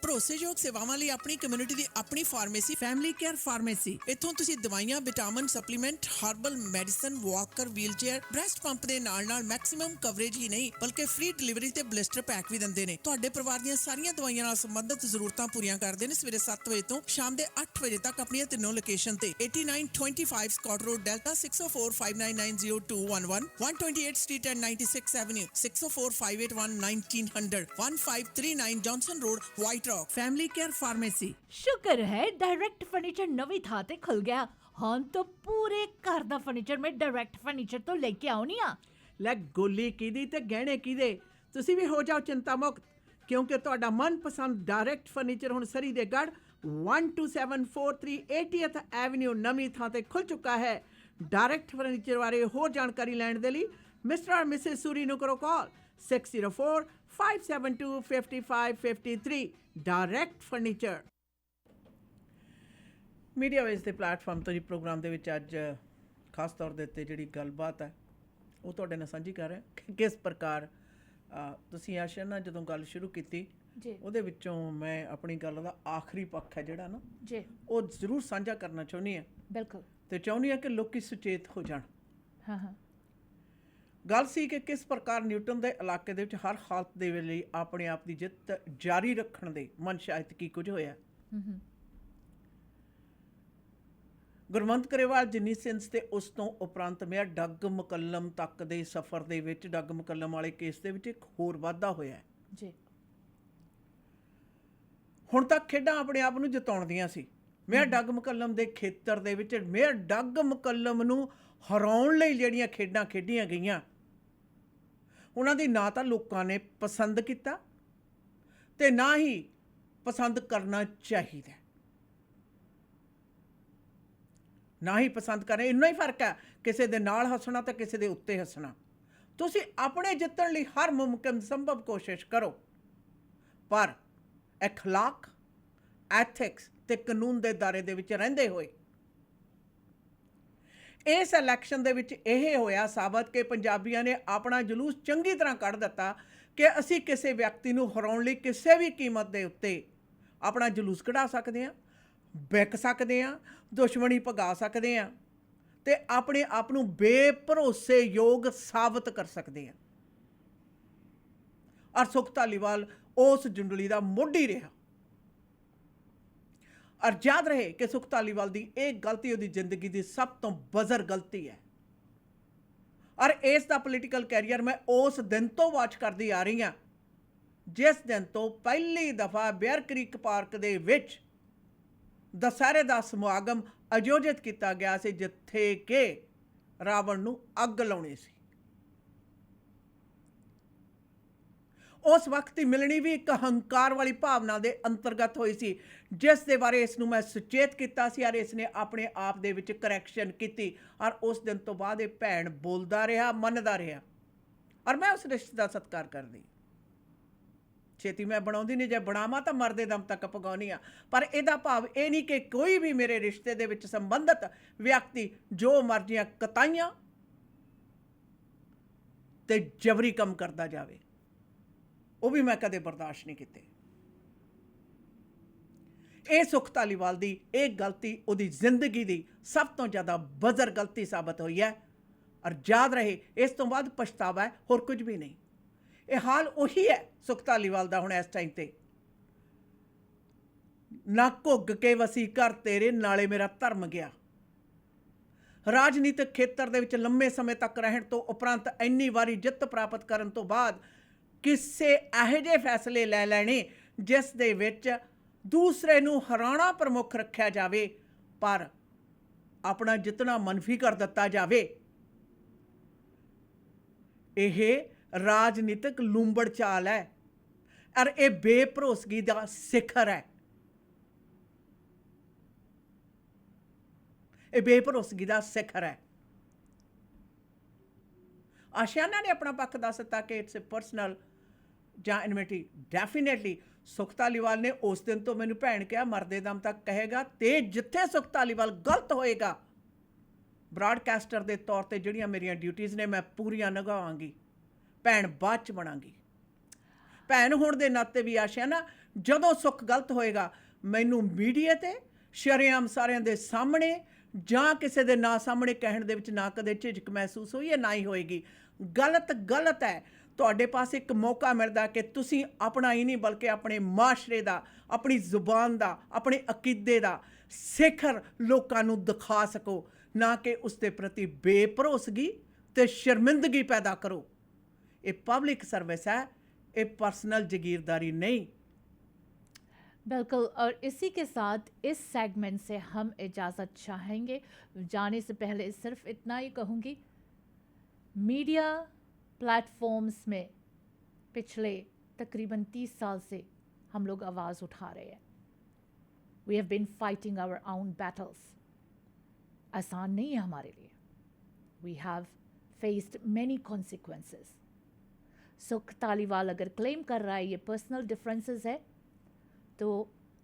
[SPEAKER 1] ਭਰੋਸੇਯੋਗ ਸੇਵਾਵਾਂ ਲਈ ਆਪਣੀ ਕਮਿਊਨਿਟੀ ਦੀ ਆਪਣੀ ਫਾਰਮੇਸੀ, ਫੈਮਿਲੀ ਕੇਅਰ ਫਾਰਮੇਸੀ। ਇੱਥੋਂ ਤੁਸੀਂ ਦਵਾਈਆਂ, vitamin, supplement, herbal medicine, Walker, wheelchair, breast pump ਦੇ ਨਾਲ ਮੈਕਸਿਮਮ ਕਵਰੇਜ ਹੀ ਨਹੀਂ ਬਲਕਿ ਫ੍ਰੀ ਡਿਲੀਵਰੀ ਤੇ ਬਲਿਸਟਰ ਪੈਕ ਵੀ ਦਿੰਦੇ ਨੇ। ਤੁਹਾਡੇ ਪਰਿਵਾਰ ਦੀਆਂ ਸਾਰੀਆਂ ਦਵਾਈਆਂ ਨਾਲ ਸੰਬੰਧਿਤ ਜ਼ਰੂਰਤਾਂ ਪੂਰੀਆਂ ਕਰਦੇ ਨੇ। ਸਵੇਰੇ 7 ਵਜੇ ਤੋਂ ਸ਼ਾਮ ਦੇ 8 ਵਜੇ ਤੱਕ ਆਪਣੀਆਂ ਤਿੰਨੋਂ ਲੋਕੇਸ਼ਨ ਤੇ 8925 Scott Road, Delta 6045990211 128th Street and 96th Avenue 6045811900 1539 Johnson Road, White Rock. Family care pharmacy.
[SPEAKER 6] ਸ਼ੁਕਰ ਹੈ ਡਾਇਰੈਕਟ ਫਰਨੀਚਰ ਨਵੀਂ ਥਾਂ ਤੇ ਖੁੱਲ ਗਿਆ। ਹੁਣ ਤਾਂ ਪੂਰੇ ਘਰ ਦਾ ਫਰਨੀਚਰ ਮੈਂ ਡਾਇਰੈਕਟ ਫਰਨੀਚਰ ਤੋਂ ਲੈ ਕੇ ਆਉਣੀ ਆ।
[SPEAKER 1] ਲੈ ਗੋਲੀ ਕਿਹਦੀ ਤੇ ਗਹਿਣੇ ਕਿਹਦੇ। ਤੁਸੀਂ ਵੀ ਹੋ ਜਾਓ ਚਿੰਤਾ ਮੁਕਤ, ਕਿਉਂਕਿ ਤੁਹਾਡਾ ਮਨਪਸੰਦ ਡਾਇਰੈਕਟ ਫਰਨੀਚਰ ਹੁਣ ਸਰੀ ਦੇ ਗੜ੍ਹ 12743 80th ਐਵਨਿਊ ਨਵੀਂ ਥਾਂ ਤੇ ਖੁੱਲ ਚੁੱਕਾ ਹੈ। ਡਾਇਰੈਕਟ ਫਰਨੀਚਰ ਬਾਰੇ ਹੋਰ ਜਾਣਕਾਰੀ ਲੈਣ ਦੇ ਲਈ ਮਿਸਟਰ ਔਰ ਮਿਸਿਸ ਸੂਰੀ ਨੂੰ ਕਰੋ ਕਾਲ 6045725553। Direct furniture. ਮੀਡੀਆ ਵੇਸ ਦੇ ਪਲੇਟਫਾਰਮ ਤੋਂ ਜੀ ਪ੍ਰੋਗਰਾਮ ਦੇ ਵਿੱਚ ਅੱਜ ਖਾਸ ਤੌਰ ਦੇ ਉੱਤੇ ਜਿਹੜੀ ਗੱਲਬਾਤ ਹੈ ਉਹ ਤੁਹਾਡੇ ਨਾਲ ਸਾਂਝੀ ਕਰ ਰਿਹਾ ਕਿ ਕਿਸ ਪ੍ਰਕਾਰ ਤੁਸੀਂ ਆਸ਼ਾ ਨਾਲ ਜਦੋਂ ਗੱਲ ਸ਼ੁਰੂ ਕੀਤੀ
[SPEAKER 2] ਜੀ
[SPEAKER 1] ਉਹਦੇ ਵਿੱਚੋਂ ਮੈਂ ਆਪਣੀ ਗੱਲ ਦਾ ਆਖਰੀ ਪੱਖ ਹੈ ਜਿਹੜਾ ਨਾ
[SPEAKER 2] ਜੀ
[SPEAKER 1] ਉਹ ਜ਼ਰੂਰ ਸਾਂਝਾ ਕਰਨਾ ਚਾਹੁੰਦੀ ਹਾਂ
[SPEAKER 2] ਬਿਲਕੁਲ
[SPEAKER 1] ਤੇ ਚਾਹੁੰਦੀ ਹਾਂ ਕਿ ਲੋਕੀ ਸੁਚੇਤ ਹੋ ਜਾਣ।
[SPEAKER 2] ਹਾਂ ਹਾਂ
[SPEAKER 1] ਗੱਲ ਸੀ ਕਿ ਕਿਸ ਪ੍ਰਕਾਰ ਨਿਊਟਨ ਦੇ ਇਲਾਕੇ ਦੇ ਵਿੱਚ ਹਰ ਹਾਲਤ ਦੇ ਵੇਲੇ ਆਪਣੇ ਆਪ ਦੀ ਜਿੱਤ ਜਾਰੀ ਰੱਖਣ ਦੇ ਮਨ ਸ਼ਾਇਦ ਕੀ ਕੁਝ ਹੋਇਆ। ਗੁਰਮੰਤ ਗਰੇਵਾਲ ਜਿੰਨੀ ਸਿੰਸ ਤੇ ਉਸ ਤੋਂ ਉਪਰੰਤ ਮੇਰਾ ਡੱਗ ਮੁਕੱਲਮ ਤੱਕ ਦੇ ਸਫ਼ਰ ਦੇ ਵਿੱਚ ਡੱਗ ਮੁਕੱਲਮ ਵਾਲੇ ਕੇਸ ਦੇ ਵਿੱਚ ਇੱਕ ਹੋਰ ਵਾਧਾ ਹੋਇਆ
[SPEAKER 2] ਜੀ।
[SPEAKER 1] ਹੁਣ ਤੱਕ ਖੇਡਾਂ ਆਪਣੇ ਆਪ ਨੂੰ ਜਿਤਾਉਣਦੀਆਂ ਸੀ। ਮੇਰਾ ਡੱਗ ਮੁਕੱਲਮ ਦੇ ਖੇਤਰ ਦੇ ਵਿੱਚ ਮੇਰਾ ਡੱਗ ਮੁਕੱਲਮ ਨੂੰ ਹਰਾਉਣ ਲਈ ਜਿਹੜੀਆਂ ਖੇਡਾਂ ਖੇਡੀਆਂ ਗਈਆਂ ਉਹਨਾਂ ਦੀ ਨਾ ਤਾਂ ਲੋਕਾਂ ਨੇ ਪਸੰਦ ਕੀਤਾ ਤੇ ਨਾ ਹੀ ਪਸੰਦ ਕਰਨਾ ਚਾਹੀਦਾ। ਨਾ ਹੀ ਪਸੰਦ ਕਰੇ, ਇੰਨਾ ਹੀ ਫਰਕ ਹੈ ਕਿਸੇ ਦੇ ਨਾਲ ਹੱਸਣਾ ਤੇ ਕਿਸੇ ਦੇ ਉੱਤੇ ਹੱਸਣਾ। ਤੁਸੀਂ ਆਪਣੇ ਜਿੱਤਣ ਲਈ ਹਰ ਮੁਮਕਿਨ ਸੰਭਵ ਕੋਸ਼ਿਸ਼ ਕਰੋ, ਪਰ ਅਖਲਾਕ, ਐਥਿਕਸ ਤੇ ਕਾਨੂੰਨ ਦੇ ਦਾਇਰੇ ਦੇ ਵਿੱਚ ਰਹਿੰਦੇ ਹੋਏ। ਇਸ ਇਲੈਕਸ਼ਨ ਦੇ ਵਿੱਚ ਇਹ ਹੋਇਆ ਸਾਬਤ ਕਿ ਪੰਜਾਬੀਆਂ ਨੇ ਆਪਣਾ ਜਲੂਸ ਚੰਗੀ ਤਰ੍ਹਾਂ ਕੱਢ ਦਿੱਤਾ ਕਿ ਅਸੀਂ ਕਿਸੇ ਵਿਅਕਤੀ ਨੂੰ ਹਰਾਉਣ ਲਈ ਕਿਸੇ ਵੀ ਕੀਮਤ ਦੇ ਉੱਤੇ ਆਪਣਾ ਜਲੂਸ ਕਢਾ ਸਕਦੇ ਹਾਂ, ਵਿਕ ਸਕਦੇ ਹਾਂ, ਦੁਸ਼ਮਣੀ ਭਗਾ ਸਕਦੇ ਹਾਂ ਤੇ ਆਪਣੇ ਆਪ ਨੂੰ ਬੇਭਰੋਸੇਯੋਗ ਸਾਬਤ ਕਰ ਸਕਦੇ ਹਾਂ। ਔਰ ਸੁਖ ਧਾਲੀਵਾਲ ਉਸ ਜੁੰਡਲੀ ਦਾ ਮੋਢੀ ਰਿਹਾ। ਔਰ ਯਾਦ ਰਹੇ ਕਿ ਸੁਖ ਧਾਲੀਵਾਲ ਦੀ ਇਹ ਗਲਤੀ ਉਹਦੀ ਜ਼ਿੰਦਗੀ ਦੀ ਸਭ ਤੋਂ ਬਜ਼ਰ ਗਲਤੀ ਹੈ। ਔਰ ਇਸ ਦਾ ਪੋਲੀਟੀਕਲ ਕੈਰੀਅਰ ਮੈਂ ਉਸ ਦਿਨ ਤੋਂ ਵਾਚ ਕਰਦੀ ਆ ਰਹੀ ਹਾਂ ਜਿਸ ਦਿਨ ਤੋਂ ਪਹਿਲੀ ਦਫਾ ਬੇਅਰ ਕ੍ਰੀਕ ਪਾਰਕ ਦੇ ਵਿੱਚ ਦੁਸਹਿਰੇ ਦਾ ਸਮਾਗਮ ਆਯੋਜਿਤ ਕੀਤਾ ਗਿਆ ਸੀ ਜਿੱਥੇ ਕਿ ਰਾਵਣ ਨੂੰ ਅੱਗ ਲਾਉਣੀ ਸੀ। ਉਸ ਵਕਤ ਦੀ ਮਿਲਣੀ ਵੀ ਇੱਕ ਹੰਕਾਰ ਵਾਲੀ ਭਾਵਨਾ ਦੇ ਅੰਤਰਗਤ ਹੋਈ ਸੀ ਜਿਸ ਦੇ ਬਾਰੇ ਇਸ ਨੂੰ ਮੈਂ ਸੁਚੇਤ ਕੀਤਾ ਸੀ ਔਰ ਇਸ ਨੇ ਆਪਣੇ ਆਪ ਦੇ ਵਿੱਚ ਕਰੈਕਸ਼ਨ ਕੀਤੀ ਔਰ ਉਸ ਦਿਨ ਤੋਂ ਬਾਅਦ ਇਹ ਭੈਣ ਬੋਲਦਾ ਰਿਹਾ, ਮੰਨਦਾ ਰਿਹਾ ਔਰ ਮੈਂ ਉਸ ਰਿਸ਼ਤੇ ਦਾ ਸਤਿਕਾਰ ਕਰਦੀ। ਛੇਤੀ ਮੈਂ ਬਣਾਉਂਦੀ ਨਹੀਂ, ਜੇ ਬਣਾਵਾਂ ਤਾਂ ਮਰਦੇ ਦਮ ਤੱਕ ਪਗਾਉਣੀ ਆ। ਪਰ ਇਹਦਾ ਭਾਵ ਇਹ ਨਹੀਂ ਕਿ ਕੋਈ ਵੀ ਮੇਰੇ ਰਿਸ਼ਤੇ ਦੇ ਵਿੱਚ ਸੰਬੰਧਿਤ ਵਿਅਕਤੀ ਜੋ ਮਰਜ਼ੀਆਂ ਕਤਾਈਆਂ ਤੇ ਜਬਰੀ ਕੰਮ ਕਰਦਾ ਜਾਵੇ, ਉਹ ਵੀ ਮੈਂ ਕਦੇ ਬਰਦਾਸ਼ਤ ਨਹੀਂ ਕੀਤੇ। ਇਹ ਸੁਖ ਧਾਲੀਵਾਲ ਦੀ ਇਹ ਗਲਤੀ ਉਹਦੀ ਜ਼ਿੰਦਗੀ ਦੀ ਸਭ ਤੋਂ ਜ਼ਿਆਦਾ ਬਜ਼ਰ ਗਲਤੀ ਸਾਬਤ ਹੋਈ ਹੈ ਔਰ ਯਾਦ ਰਹੇ ਇਸ ਤੋਂ ਬਾਅਦ ਪਛਤਾਵਾ ਹੈ, ਹੋਰ ਕੁਝ ਵੀ ਨਹੀਂ। ਇਹ ਹਾਲ ਉਹੀ ਹੈ ਸੁਖ ਧਾਲੀਵਾਲ ਦਾ ਹੁਣ ਇਸ ਟਾਈਮ ਤੇ। ਨਾ ਘੁੱਗ ਕੇ ਵਸੀ ਘਰ ਤੇਰੇ ਨਾਲੇ ਮੇਰਾ ਧਰਮ ਗਿਆ। ਰਾਜਨੀਤਿਕ ਖੇਤਰ ਦੇ ਵਿੱਚ ਲੰਮੇ ਸਮੇਂ ਤੱਕ ਰਹਿਣ ਤੋਂ ਉਪਰੰਤ ਇੰਨੀ ਵਾਰੀ ਜਿੱਤ ਪ੍ਰਾਪਤ ਕਰਨ ਤੋਂ ਬਾਅਦ ਕਿਸੇ ਇਹੋ ਜਿਹੇ ਫੈਸਲੇ ਲੈ ਲੈਣੇ ਜਿਸ ਦੇ ਵਿੱਚ ਦੂਸਰੇ ਨੂੰ ਹਰਾਉਣਾ ਪ੍ਰਮੁੱਖ ਰੱਖਿਆ ਜਾਵੇ ਪਰ ਆਪਣਾ ਜਿੱਤਣਾ ਮਨਫੀ ਕਰ ਦਿੱਤਾ ਜਾਵੇ, ਇਹ ਰਾਜਨੀਤਿਕ ਲੂੰਬੜ ਚਾਲ ਹੈ ਔਰ ਇਹ ਬੇਭਰੋਸਗੀ ਦਾ ਸਿਖਰ ਹੈ। ਇਹ ਬੇਭਰੋਸਗੀ ਦਾ ਸਿਖਰ ਹੈ। ਆਸ਼ਿਆਨਾ ਨੇ ਆਪਣਾ ਪੱਖ ਦੱਸ ਦਿੱਤਾ ਕਿ ਇਟਸ ਅ ਪਰਸਨਲ ਜਾਂ ਇਨਵੈਂਟੀ। ਡੈਫੀਨੇਟਲੀ ਸੁਖ ਧਾਲੀਵਾਲ ਨੇ ਉਸ ਦਿਨ ਤੋਂ ਮੈਨੂੰ ਭੈਣ ਕਿਹਾ, ਮਰਦੇ ਦਮ ਤੱਕ ਕਹੇਗਾ ਤੇ ਜਿੱਥੇ ਸੁਖ ਧਾਲੀਵਾਲ ਗਲਤ ਹੋਏਗਾ ਬ੍ਰਾਡਕਾਸਟਰ ਦੇ ਤੌਰ ਤੇ ਜਿਹੜੀਆਂ ਮੇਰੀਆਂ ਡਿਊਟੀਆਂ ਨੇ ਮੈਂ ਪੂਰੀਆਂ ਨਿਭਾਵਾਂਗੀ। ਭੈਣ ਬਾਅਦ ਚ ਬਣਾਂਗੀ। ਭੈਣ ਹੋਣ ਦੇ ਨਾਤੇ ਵੀ ਆਸ਼ਿਆਨਾ ਜਦੋਂ ਸੁਖ ਗਲਤ ਹੋਏਗਾ ਮੈਨੂੰ ਮੀਡੀਆ ਤੇ ਸ਼ਰੇਆਮ ਸਾਰਿਆਂ ਦੇ ਸਾਹਮਣੇ ਜਾਂ ਕਿਸੇ ਦੇ ਨਾ ਸਾਹਮਣੇ ਕਹਿਣ ਦੇ ਵਿੱਚ ਨਾ ਕਦੇ ਝਿਜਕ ਮਹਿਸੂਸ ਹੋਈ ਹੈ ਨਾ ਹੀ ਹੋਏਗੀ। ਗਲਤ ਹੈ। ਤੁਹਾਡੇ ਪਾਸ ਇੱਕ ਮੌਕਾ ਮਿਲਦਾ ਕਿ ਤੁਸੀਂ ਆਪਣਾ ਹੀ ਨਹੀਂ ਬਲਕਿ ਆਪਣੇ ਮਾਸ਼ਰੇ ਦਾ, ਆਪਣੀ ਜ਼ੁਬਾਨ ਦਾ, ਆਪਣੇ ਅਕੀਦੇ ਦਾ ਸਿਖਰ ਲੋਕਾਂ ਨੂੰ ਦਿਖਾ ਸਕੋ, ਨਾ ਕਿ ਉਸ ਦੇ ਪ੍ਰਤੀ ਬੇਭਰੋਸਗੀ ਤੇ ਸ਼ਰਮਿੰਦਗੀ पैदा करो। ये पब्लिक सर्विस है, ये पर्सनल जागीरदारी नहीं।
[SPEAKER 2] बिल्कुल। और इसी के साथ इस सेगमेंट से हम इजाज़त चाहेंगे। जाने से पहले सिर्फ इतना ही कहूँगी, मीडिया प्लेटफॉर्म्स में पिछले तकरीबन 30 साल से हम लोग आवाज़ उठा रहे हैं। We have been fighting our own battles. आसान नहीं है हमारे लिए। We have faced many consequences. Sukh Dhaliwal अगर क्लेम कर रहा है ये पर्सनल डिफरेंसेस है, तो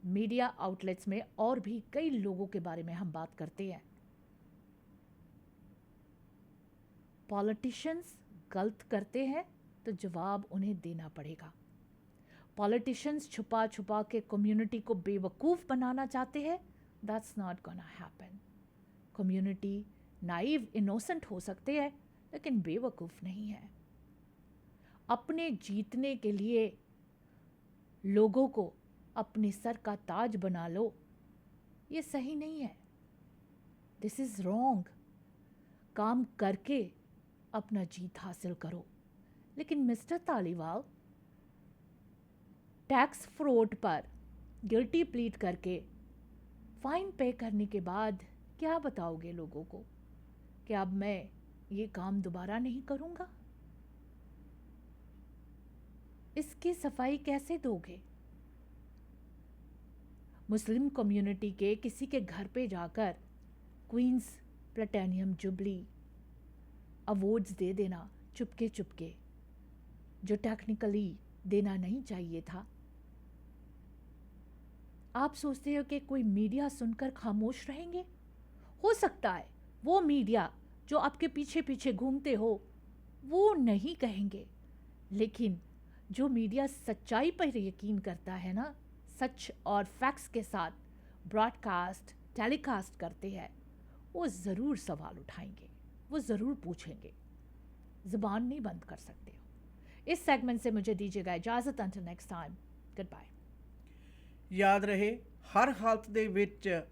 [SPEAKER 2] मीडिया आउटलेट्स में और भी कई लोगों के बारे में हम बात करते हैं। पॉलिटिशियंस गलत करते हैं तो जवाब उन्हें देना पड़ेगा। पॉलिटिशियंस छुपा छुपा के कम्युनिटी को बेवकूफ़ बनाना चाहते हैं, that's not gonna happen. Community naive innocent हो सकते हैं लेकिन बेवकूफ़ नहीं है। अपने जीतने के लिए लोगों को अपने सर का ताज बना लो, ये सही नहीं है। This is wrong. काम करके अपना जीत हासिल करो। लेकिन मिस्टर तालीवाल, टैक्स फ्रॉड पर गिल्टी प्लीड करके फाइन पे करने के बाद क्या बताओगे लोगों को कि अब मैं ये काम दोबारा नहीं करूँगा? इसकी सफाई कैसे दोगे? मुस्लिम कम्युनिटी के किसी के घर पे जाकर क्वींस प्लेटिनियम जुबली अवार्ड्स दे देना चुपके चुपके, जो टेक्निकली देना नहीं चाहिए था। आप सोचते हो कि कोई मीडिया सुनकर खामोश रहेंगे? हो सकता है वो मीडिया जो आपके पीछे पीछे घूमते हो वो नहीं कहेंगे, लेकिन जो मीडिया सच्चाई पर यकीन करता है ना, सच और फैक्ट्स के साथ ब्रॉडकास्ट टेलीकास्ट करते हैं, वो ज़रूर सवाल उठाएंगे, वो ज़रूर पूछेंगे। ज़ुबान नहीं बंद कर सकते हो। इस सेगमेंट से मुझे दीजिएगा इजाज़त। Until next time, goodbye.
[SPEAKER 1] याद रहे, हर हालत ਦੇ ਵਿੱਚ